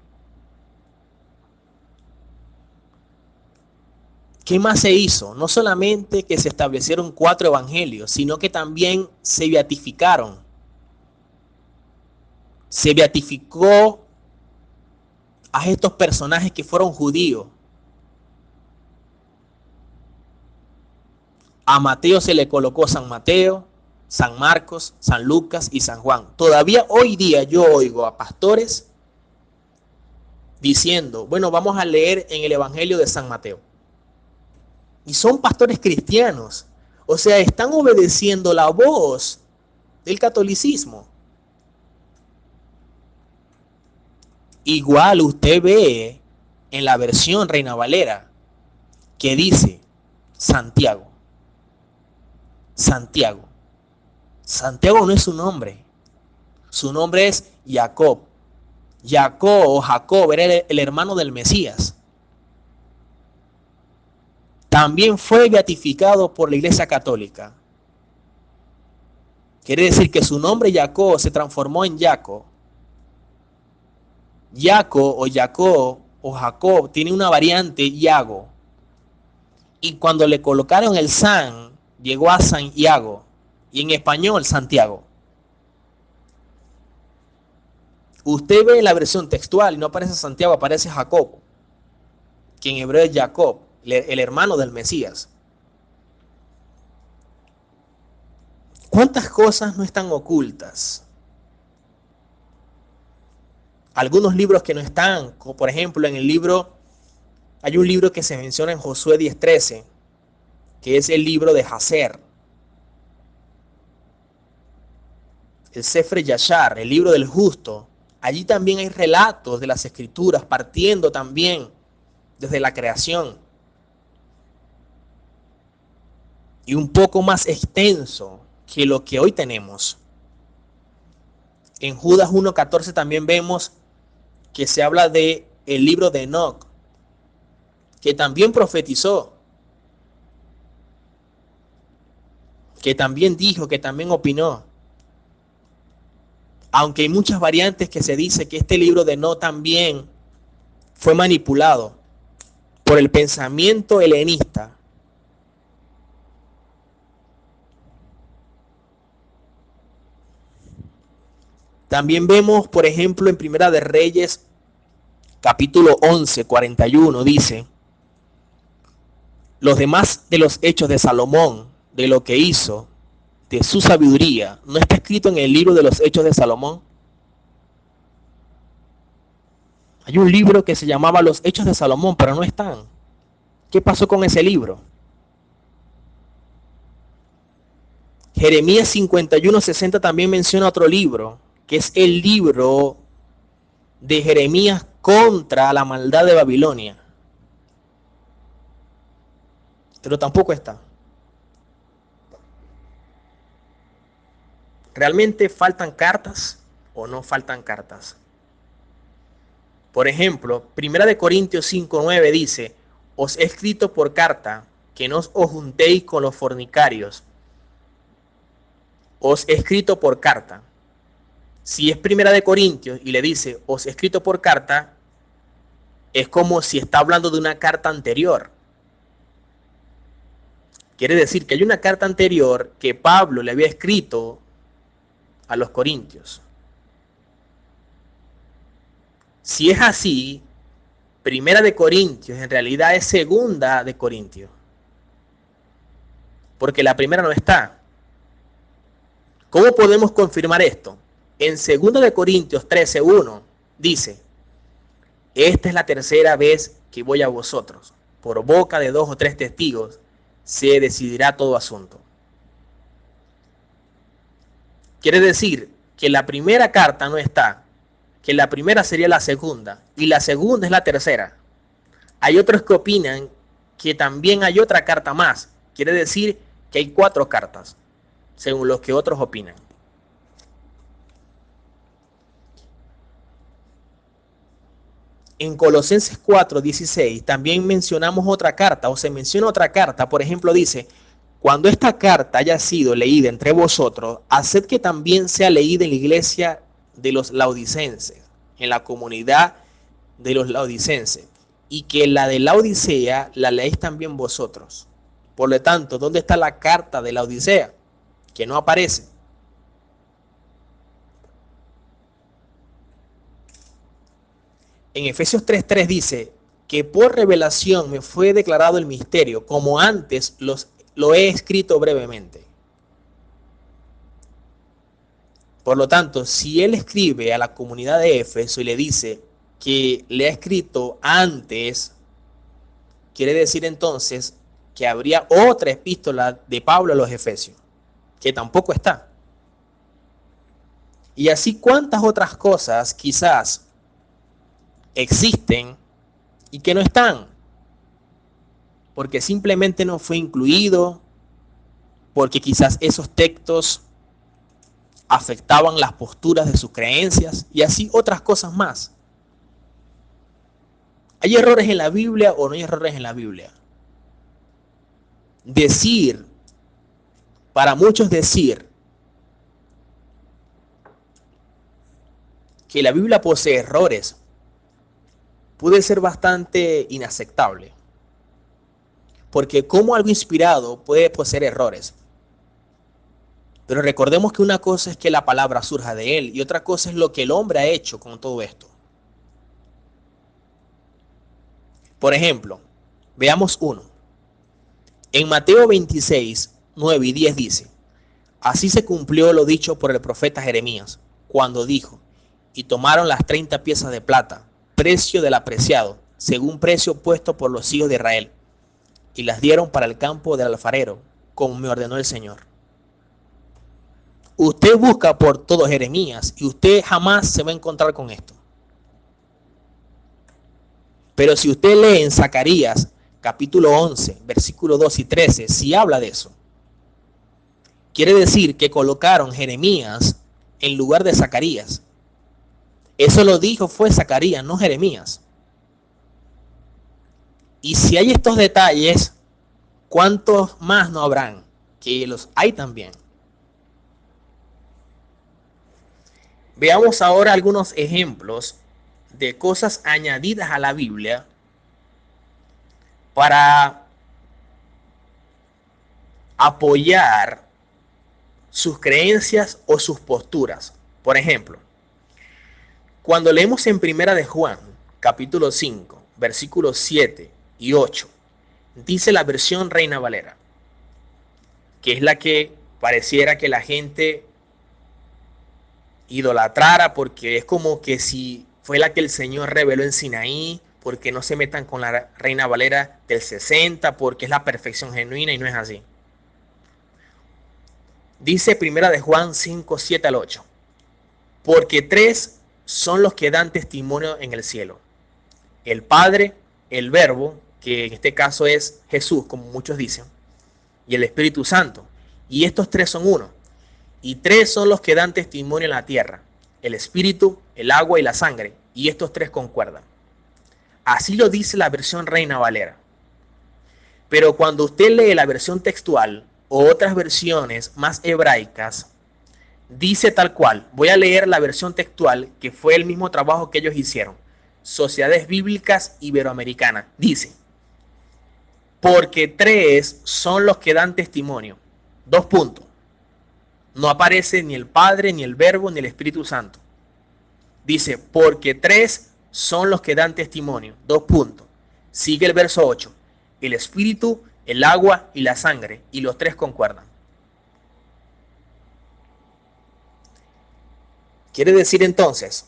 ¿Qué más se hizo? No solamente que se establecieron 4 evangelios, sino que también se beatificaron. Se beatificó a estos personajes que fueron judíos. A Mateo se le colocó San Mateo, San Marcos, San Lucas y San Juan. Todavía hoy día yo oigo a pastores diciendo, bueno, vamos a leer en el Evangelio de San Mateo. Y son pastores cristianos. O sea, están obedeciendo la voz del catolicismo. Igual usted ve en la versión Reina Valera que dice Santiago. Santiago. Santiago no es su nombre. Su nombre es Jacob. Jacob o Jacob era el hermano del Mesías. También fue beatificado por la Iglesia Católica. Quiere decir que su nombre Jacob se transformó en Jaco. Jaco o Jacob o Jacob tiene una variante Iago. Y cuando le colocaron el San, llegó a San Iago. Y en español, Santiago. Usted ve la versión textual y no aparece Santiago, aparece Jacob, que en hebreo es Jacob, el hermano del Mesías. ¿Cuántas cosas no están ocultas? Algunos libros que no están, como por ejemplo en el libro, hay un libro que se menciona en Josué 10:13, que es el libro de Jacer. El Sefer Yashar, el libro del justo. Allí también hay relatos de las escrituras, partiendo también desde la creación. Y un poco más extenso que lo que hoy tenemos. En Judas 1:14 también vemos que se habla de el libro de Enoc, que también profetizó, que también dijo, que también opinó. Aunque hay muchas variantes que se dice que este libro de Enoc también fue manipulado por el pensamiento helenista. También vemos, por ejemplo, en Primera de Reyes, capítulo 11:41, dice, los demás de los hechos de Salomón, de lo que hizo, de su sabiduría, ¿no está escrito en el libro de los hechos de Salomón? Hay un libro que se llamaba Los Hechos de Salomón, pero no están. ¿Qué pasó con ese libro? Jeremías 51:60 también menciona otro libro, que es el libro de Jeremías contra la maldad de Babilonia. Pero tampoco está. ¿Realmente faltan cartas o no faltan cartas? Por ejemplo, 1 Corintios 5:9 dice, os he escrito por carta que no os juntéis con los fornicarios. Os he escrito por carta. Si es 1 Corintios y le dice, os he escrito por carta, es como si está hablando de una carta anterior. Quiere decir que hay una carta anterior que Pablo le había escrito a los corintios. Si es así, 1 Corintios en realidad es 2 Corintios. Porque la primera no está. ¿Cómo podemos confirmar esto? En 2 de Corintios 13:1 dice: esta es la tercera vez que voy a vosotros. Por boca de 2 o 3 testigos se decidirá todo asunto. Quiere decir que la primera carta no está, que la primera sería la segunda y la segunda es la tercera. Hay otros que opinan que también hay otra carta más. Quiere decir que hay 4 cartas, según los que otros opinan. En Colosenses 4:16 también mencionamos otra carta, o se menciona otra carta. Por ejemplo, dice: cuando esta carta haya sido leída entre vosotros, haced que también sea leída en la iglesia de los laodicenses, en la comunidad de los laodicenses, y que la de la Odisea la leéis también vosotros. Por lo tanto, ¿dónde está la carta de la Odisea? Que no aparece. En Efesios 3:3 dice que por revelación me fue declarado el misterio, como antes lo he escrito brevemente. Por lo tanto, si él escribe a la comunidad de Éfeso y le dice que le ha escrito antes, quiere decir entonces que habría otra epístola de Pablo a los Efesios, que tampoco está. Y así cuántas otras cosas quizás existen y que no están, porque simplemente no fue incluido, porque quizás esos textos afectaban las posturas de sus creencias y así otras cosas más. ¿Hay errores en la Biblia o no hay errores en la Biblia? Para muchos decir que la Biblia posee errores puede ser bastante inaceptable. Porque ¿cómo algo inspirado puede poseer errores? Pero recordemos que una cosa es que la palabra surja de él y otra cosa es lo que el hombre ha hecho con todo esto. Por ejemplo, veamos uno. En Mateo 26:9-10 dice: así se cumplió lo dicho por el profeta Jeremías, cuando dijo: y tomaron las 30 piezas de plata, precio del apreciado, según precio puesto por los hijos de Israel, y las dieron para el campo del alfarero, como me ordenó el Señor. Usted busca por todo Jeremías y usted jamás se va a encontrar con esto. Pero si usted lee en Zacarías capítulo 11, versículos 2 y 13, sí habla de eso. Quiere decir que colocaron Jeremías en lugar de Zacarías. Eso lo dijo fue Zacarías, no Jeremías. Y si hay estos detalles, ¿cuántos más no habrán? Que los hay también. Veamos ahora algunos ejemplos de cosas añadidas a la Biblia para apoyar sus creencias o sus posturas. Por ejemplo, cuando leemos en Primera de Juan, capítulo 5, versículos 7 y 8, dice la versión Reina Valera, que es la que pareciera que la gente idolatrara, porque es como que si fue la que el Señor reveló en Sinaí, porque no se metan con la Reina Valera del 60, porque es la perfección genuina y no es así. Dice Primera de Juan 5, 7 al 8, porque 3 son los que dan testimonio en el cielo: el Padre, el Verbo, que en este caso es Jesús, como muchos dicen, y el Espíritu Santo. Y estos 3 son uno. Y 3 son los que dan testimonio en la tierra: el Espíritu, el agua y la sangre. Y estos 3 concuerdan. Así lo dice la versión Reina Valera. Pero cuando usted lee la versión textual o otras versiones más hebraicas, dice tal cual. Voy a leer la versión textual, que fue el mismo trabajo que ellos hicieron. Sociedades Bíblicas Iberoamericanas. Dice: porque 3 son los que dan testimonio. 2 puntos. No aparece ni el Padre, ni el Verbo, ni el Espíritu Santo. Dice: porque 3 son los que dan testimonio. 2 puntos. Sigue el verso 8. El Espíritu, el agua y la sangre. Y los 3 concuerdan. Quiere decir entonces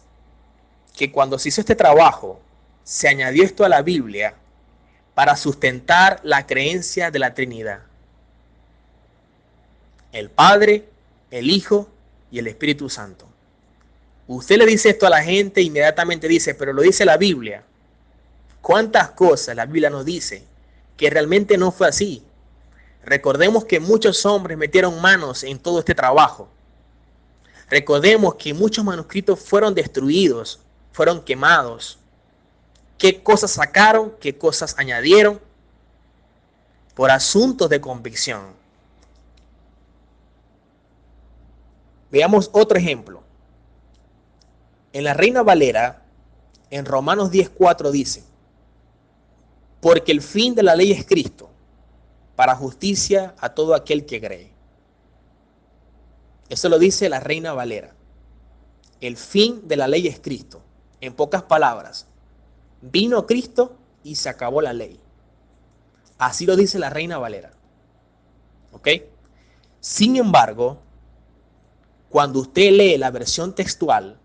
que cuando se hizo este trabajo, se añadió esto a la Biblia para sustentar la creencia de la Trinidad. El Padre, el Hijo y el Espíritu Santo. Usted le dice esto a la gente, inmediatamente dice, pero lo dice la Biblia. ¿Cuántas cosas la Biblia nos dice que realmente no fue así? Recordemos que muchos hombres metieron manos en todo este trabajo. Recordemos que muchos manuscritos fueron destruidos, fueron quemados. ¿Qué cosas sacaron? ¿Qué cosas añadieron? Por asuntos de convicción. Veamos otro ejemplo. En la Reina Valera, en Romanos 10:4 dice, porque el fin de la ley es Cristo, para justicia a todo aquel que cree. Eso lo dice la Reina Valera. El fin de la ley es Cristo. En pocas palabras, vino Cristo y se acabó la ley. Así lo dice la Reina Valera. ¿Ok? Sin embargo, cuando usted lee la versión textual,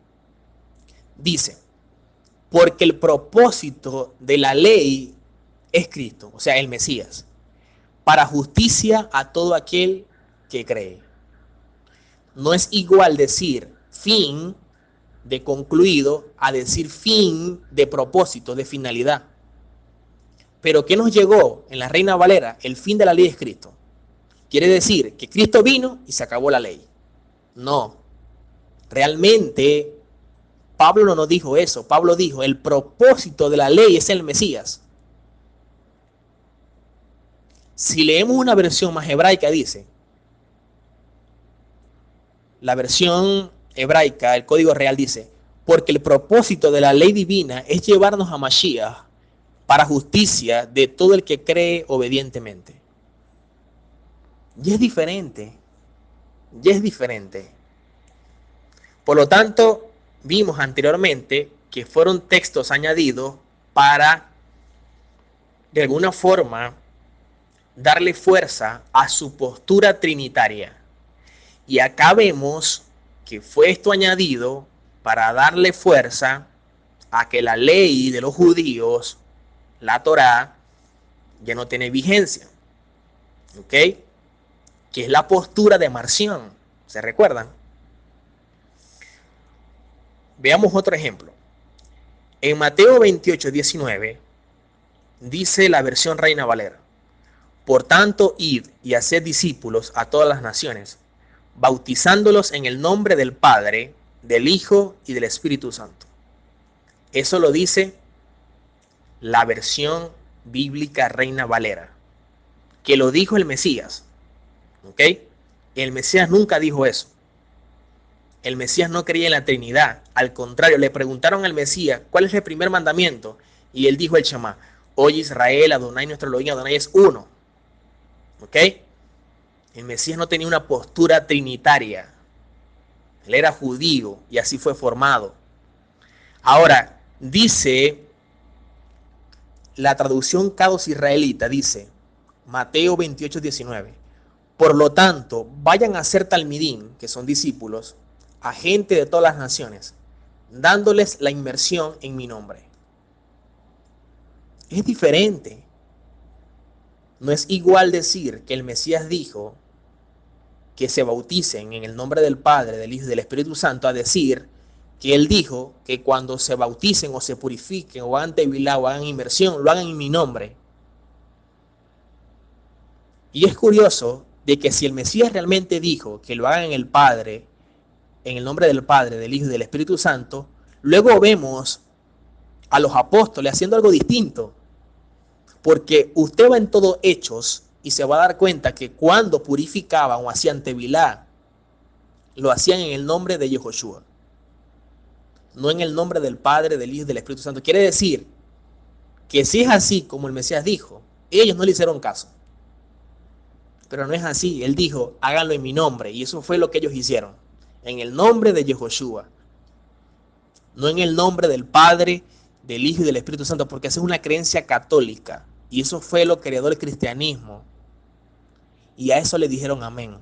dice, porque el propósito de la ley es Cristo, o sea, el Mesías, para justicia a todo aquel que cree. No es igual decir fin de concluido a decir fin de propósito, de finalidad. Pero ¿qué nos llegó en la Reina Valera? El fin de la ley es Cristo. Quiere decir que Cristo vino y se acabó la ley. No. Realmente Pablo no nos dijo eso. Pablo dijo, el propósito de la ley es el Mesías. Si leemos una versión más hebraica, dice, la versión hebraica, el código real dice, porque el propósito de la ley divina es llevarnos a Mashiach para justicia de todo el que cree obedientemente. Y es diferente. Y es diferente. Por lo tanto, vimos anteriormente que fueron textos añadidos para, de alguna forma, darle fuerza a su postura trinitaria. Y acá vemos que fue esto añadido para darle fuerza a que la ley de los judíos, la Torá, ya no tiene vigencia. ¿Ok? Que es la postura de Marción. ¿Se recuerdan? Veamos otro ejemplo. En Mateo 28:19 dice la versión Reina Valera, por tanto, id y haced discípulos a todas las naciones, bautizándolos en el nombre del Padre, del Hijo y del Espíritu Santo. Eso lo dice la versión bíblica Reina Valera, que lo dijo el Mesías. ¿Ok? El Mesías nunca dijo eso. El Mesías no creía en la Trinidad. Al contrario, le preguntaron al Mesías, ¿cuál es el primer mandamiento? Y él dijo el Shema, oye Israel, Adonai nuestro Elohim, Adonai es uno. ¿Ok? El Mesías no tenía una postura trinitaria. Él era judío y así fue formado. Ahora, dice la traducción Cados Israelita, dice, Mateo 28:19, por lo tanto, vayan a ser talmidín, que son discípulos, a gente de todas las naciones, dándoles la inmersión en mi nombre. Es diferente. No es igual decir que el Mesías dijo que se bauticen en el nombre del Padre, del Hijo y del Espíritu Santo, a decir que él dijo que cuando se bauticen o se purifiquen o hagan tevilá o hagan inmersión, lo hagan en mi nombre. Y es curioso de que si el Mesías realmente dijo que lo hagan en el Padre, en el nombre del Padre, del Hijo y del Espíritu Santo, luego vemos a los apóstoles haciendo algo distinto. Porque usted va en todo Hechos y se va a dar cuenta que cuando purificaban o hacían tevilá, lo hacían en el nombre de Yehoshua, no en el nombre del Padre, del Hijo y del Espíritu Santo. Quiere decir que si es así como el Mesías dijo, ellos no le hicieron caso. Pero no es así. Él dijo, háganlo en mi nombre. Y eso fue lo que ellos hicieron. En el nombre de Yehoshua. No en el nombre del Padre, del Hijo y del Espíritu Santo. Porque esa es una creencia católica. Y eso fue lo que heredó el cristianismo. Y a eso le dijeron amén.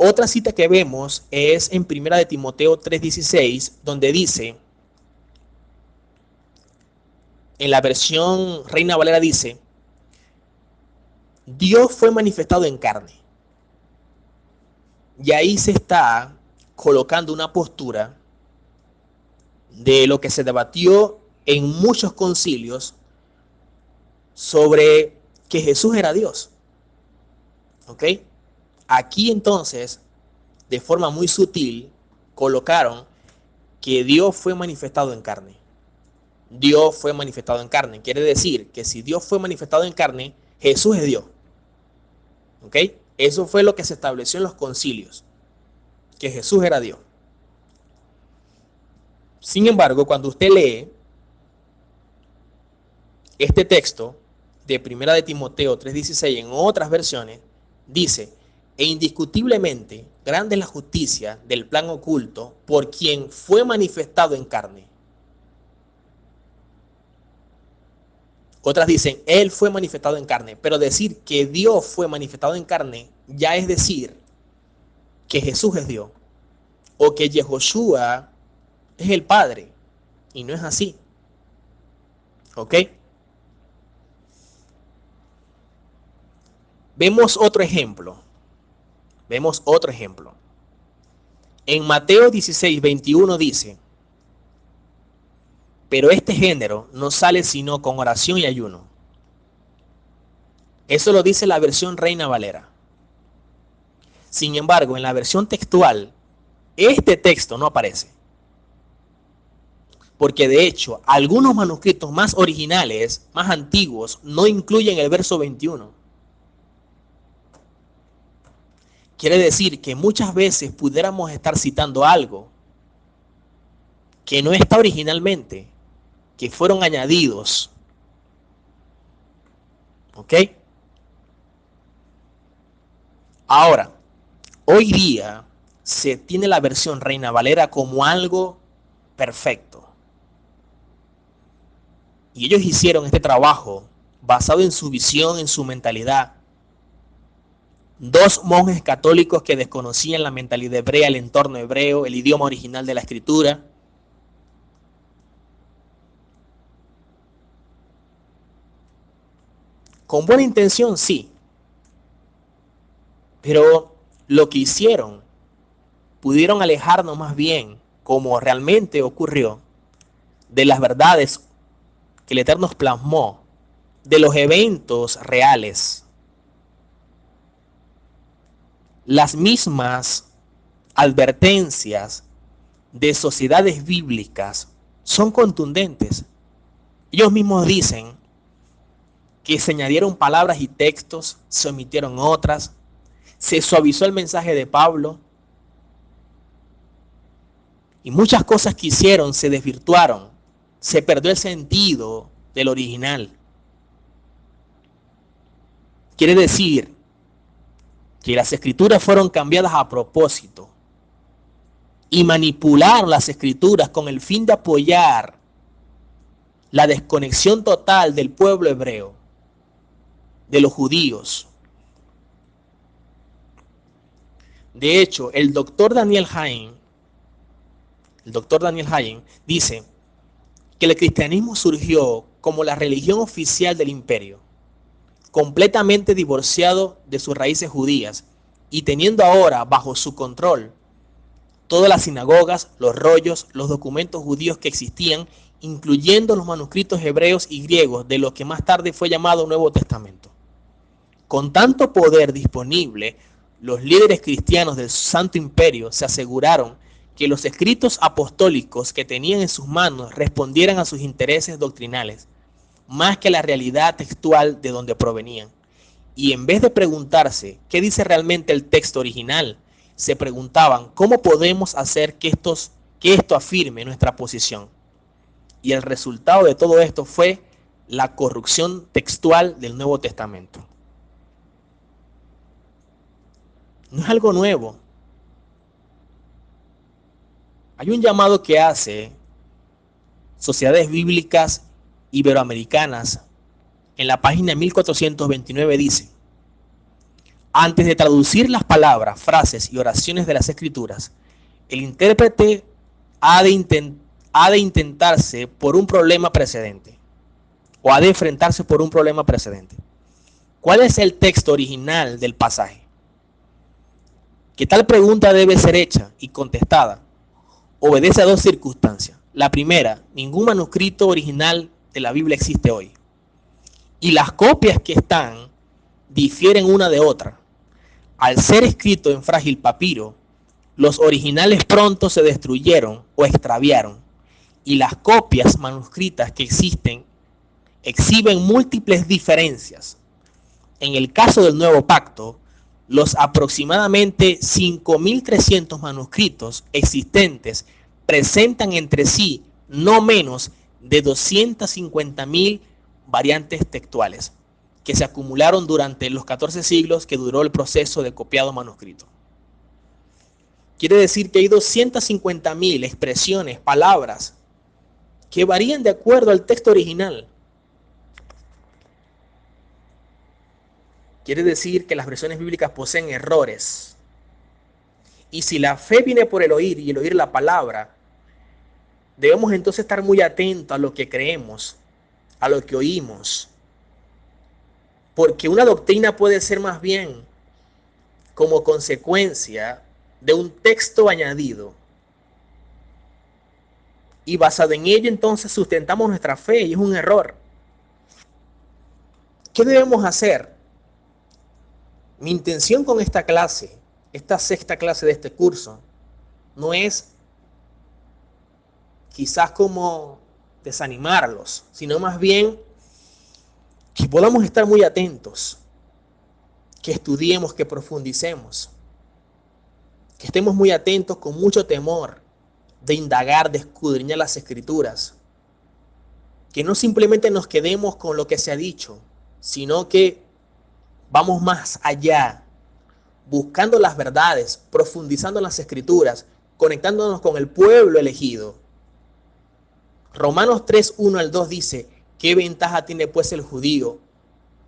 Otra cita que vemos es en 1 de Timoteo 3:16, donde dice, en la versión Reina Valera dice, Dios fue manifestado en carne. Y ahí se está colocando una postura de lo que se debatió en muchos concilios sobre que Jesús era Dios. ¿Ok? Aquí entonces, de forma muy sutil, colocaron que Dios fue manifestado en carne. Dios fue manifestado en carne. Quiere decir que si Dios fue manifestado en carne, Jesús es Dios. ¿Ok? Eso fue lo que se estableció en los concilios, que Jesús era Dios. Sin embargo, cuando usted lee este texto de 1 de Timoteo 3:16 en otras versiones, dice, e indiscutiblemente grande es la justicia del plan oculto por quien fue manifestado en carne. Otras dicen, Él fue manifestado en carne, pero decir que Dios fue manifestado en carne ya es decir que Jesús es Dios o que Yehoshua es el Padre, y no es así. ¿Ok? Vemos otro ejemplo. En Mateo 16:21 dice, pero este género no sale sino con oración y ayuno. Eso lo dice la versión Reina Valera. Sin embargo, en la versión textual, este texto no aparece. Porque de hecho, algunos manuscritos más originales, más antiguos, no incluyen el verso 21. Quiere decir que muchas veces pudiéramos estar citando algo que no está originalmente, que fueron añadidos. ¿Ok? Ahora, hoy día se tiene la versión Reina Valera como algo perfecto. Y ellos hicieron este trabajo basado en su visión, en su mentalidad. Dos monjes católicos que desconocían la mentalidad hebrea, el entorno hebreo, el idioma original de la escritura. Con buena intención, sí. Pero lo que hicieron, pudieron alejarnos más bien, como realmente ocurrió, de las verdades que el Eterno plasmó, de los eventos reales. Las mismas advertencias de sociedades bíblicas son contundentes. Ellos mismos dicen que se añadieron palabras y textos, se omitieron otras, se suavizó el mensaje de Pablo y muchas cosas que hicieron se desvirtuaron, se perdió el sentido del original. Quiere decir que las escrituras fueron cambiadas a propósito y manipular las escrituras con el fin de apoyar la desconexión total del pueblo hebreo, de los judíos. De hecho, el doctor Daniel Haim dice que el cristianismo surgió como la religión oficial del imperio, completamente divorciado de sus raíces judías y teniendo ahora bajo su control todas las sinagogas, los rollos, los documentos judíos que existían, incluyendo los manuscritos hebreos y griegos de lo que más tarde fue llamado Nuevo Testamento. Con tanto poder disponible, los líderes cristianos del Santo Imperio se aseguraron que los escritos apostólicos que tenían en sus manos respondieran a sus intereses doctrinales, más que a la realidad textual de donde provenían. Y en vez de preguntarse qué dice realmente el texto original, se preguntaban cómo podemos hacer que esto afirme nuestra posición. Y el resultado de todo esto fue la corrupción textual del Nuevo Testamento. No es algo nuevo. Hay un llamado que hace Sociedades Bíblicas Iberoamericanas en la página 1429 dice: Antes de traducir las palabras, frases y oraciones de las Escrituras, el intérprete ha de intentarse por un problema precedente, o ha de enfrentarse por un problema precedente. ¿Cuál es el texto original del pasaje? Que tal pregunta debe ser hecha y contestada obedece a dos circunstancias. La primera, ningún manuscrito original de la Biblia existe hoy. Y las copias que están difieren una de otra. Al ser escrito en frágil papiro, los originales pronto se destruyeron o extraviaron. Y las copias manuscritas que existen exhiben múltiples diferencias. En el caso del Nuevo Pacto, los aproximadamente 5.300 manuscritos existentes presentan entre sí no menos de 250.000 variantes textuales que se acumularon durante los 14 siglos que duró el proceso de copiado manuscrito. Quiere decir que hay 250.000 expresiones, palabras, que varían de acuerdo al texto original. Quiere decir que las versiones bíblicas poseen errores. Y si la fe viene por el oír y el oír la palabra, debemos entonces estar muy atentos a lo que creemos, a lo que oímos. Porque una doctrina puede ser más bien como consecuencia de un texto añadido. Y basado en ello entonces sustentamos nuestra fe y es un error. ¿Qué debemos hacer? Mi intención con esta clase, esta sexta clase de este curso, no es quizás como desanimarlos, sino más bien que podamos estar muy atentos, que estudiemos, que profundicemos, que estemos muy atentos con mucho temor de indagar, de escudriñar las Escrituras, que no simplemente nos quedemos con lo que se ha dicho, sino que vamos más allá, buscando las verdades, profundizando en las Escrituras, conectándonos con el pueblo elegido. Romanos 3, 1 al 2 dice, ¿qué ventaja tiene pues el judío?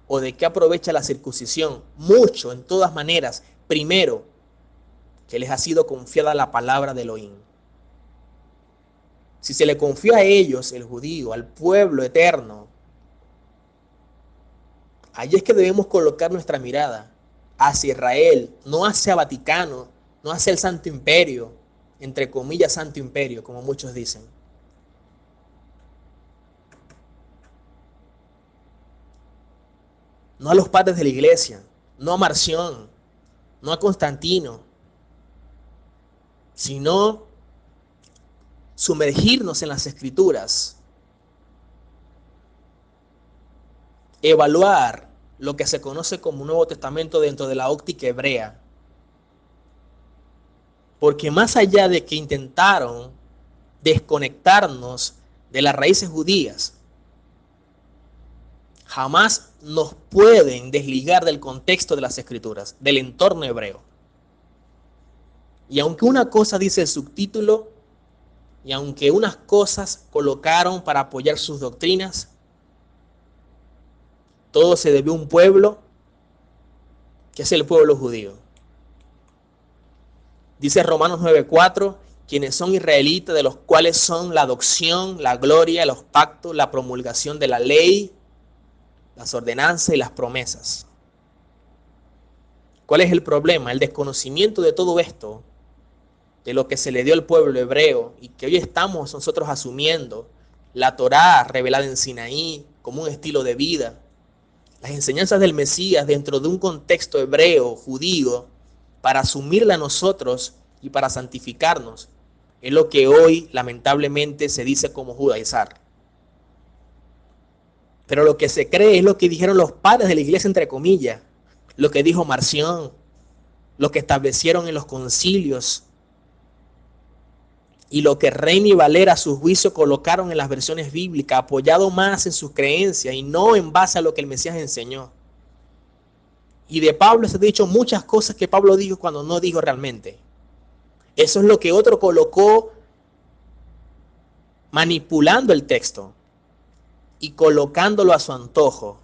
¿O de qué aprovecha la circuncisión? Mucho, en todas maneras. Primero, que les ha sido confiada la palabra de Elohim. Si se le confía a ellos, el judío, al pueblo eterno, allí es que debemos colocar nuestra mirada hacia Israel, no hacia Vaticano, no hacia el Santo Imperio, entre comillas Santo Imperio, como muchos dicen. No a los padres de la iglesia, no a Marción, no a Constantino, sino sumergirnos en las Escrituras, evaluar lo que se conoce como Nuevo Testamento dentro de la óptica hebrea. Porque más allá de que intentaron desconectarnos de las raíces judías, jamás nos pueden desligar del contexto de las Escrituras, del entorno hebreo. Y aunque una cosa dice el subtítulo, y aunque unas cosas colocaron para apoyar sus doctrinas, todo se debió a un pueblo que es el pueblo judío. Dice Romanos 9:4, quienes son israelitas, de los cuales son la adopción, la gloria, los pactos, la promulgación de la ley, las ordenanzas y las promesas. ¿Cuál es el problema? El desconocimiento de todo esto, de lo que se le dio al pueblo hebreo y que hoy estamos nosotros asumiendo, la Torá revelada en Sinaí como un estilo de vida, las enseñanzas del Mesías dentro de un contexto hebreo, judío, para asumirla a nosotros y para santificarnos, es lo que hoy lamentablemente se dice como judaizar. Pero lo que se cree es lo que dijeron los padres de la iglesia, entre comillas, lo que dijo Marción, lo que establecieron en los concilios y lo que Reina y Valera a su juicio colocaron en las versiones bíblicas, apoyado más en sus creencias y no en base a lo que el Mesías enseñó. Y de Pablo se ha dicho muchas cosas que Pablo dijo cuando no dijo realmente. Eso es lo que otro colocó manipulando el texto y colocándolo a su antojo.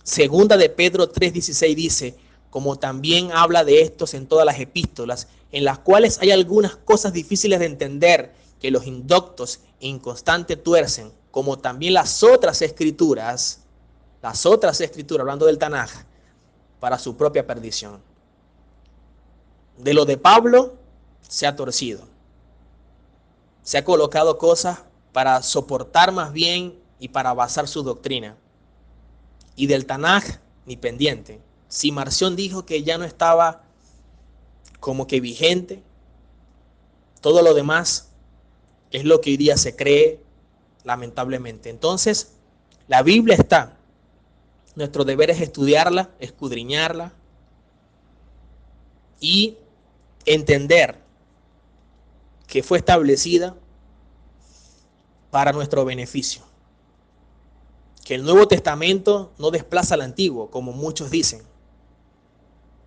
Segunda de Pedro 3:16 dice, como también habla de estos en todas las epístolas, en las cuales hay algunas cosas difíciles de entender que los indoctos e inconstantes tuercen, como también las otras escrituras, hablando del Tanaj, para su propia perdición. De lo de Pablo se ha torcido, se ha colocado cosas para soportar más bien y para basar su doctrina. Y del Tanaj ni pendiente. Si Marción dijo que ya no estaba como que vigente, todo lo demás es lo que hoy día se cree, lamentablemente. Entonces, la Biblia está. Nuestro deber es estudiarla, escudriñarla y entender que fue establecida para nuestro beneficio. Que el Nuevo Testamento no desplaza al Antiguo, como muchos dicen,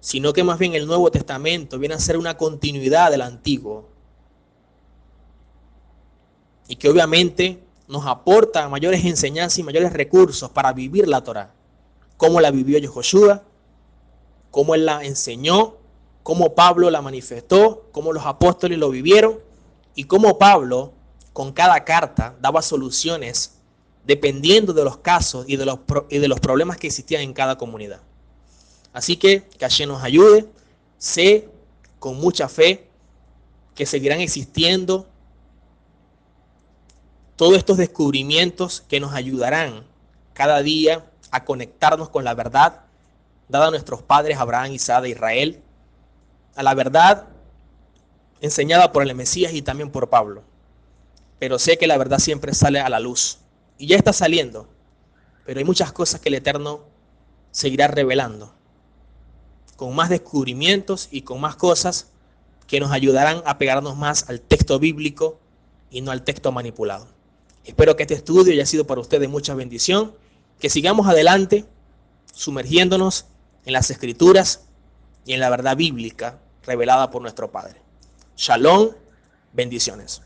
sino que más bien el Nuevo Testamento viene a ser una continuidad del Antiguo. Y que obviamente nos aporta mayores enseñanzas y mayores recursos para vivir la Torá. Cómo la vivió Yehoshua, cómo él la enseñó, cómo Pablo la manifestó, cómo los apóstoles lo vivieron y cómo Pablo con cada carta daba soluciones dependiendo de los casos y de los problemas que existían en cada comunidad. Así que Hashem nos ayude. Sé con mucha fe que seguirán existiendo todos estos descubrimientos que nos ayudarán cada día a conectarnos con la verdad dada a nuestros padres Abraham, Isaac e Israel, a la verdad enseñada por el Mesías y también por Pablo. Pero sé que la verdad siempre sale a la luz y ya está saliendo, pero hay muchas cosas que el Eterno seguirá revelando con más descubrimientos y con más cosas que nos ayudarán a pegarnos más al texto bíblico y no al texto manipulado. Espero que este estudio haya sido para ustedes mucha bendición, que sigamos adelante sumergiéndonos en las Escrituras y en la verdad bíblica revelada por nuestro Padre. Shalom, bendiciones.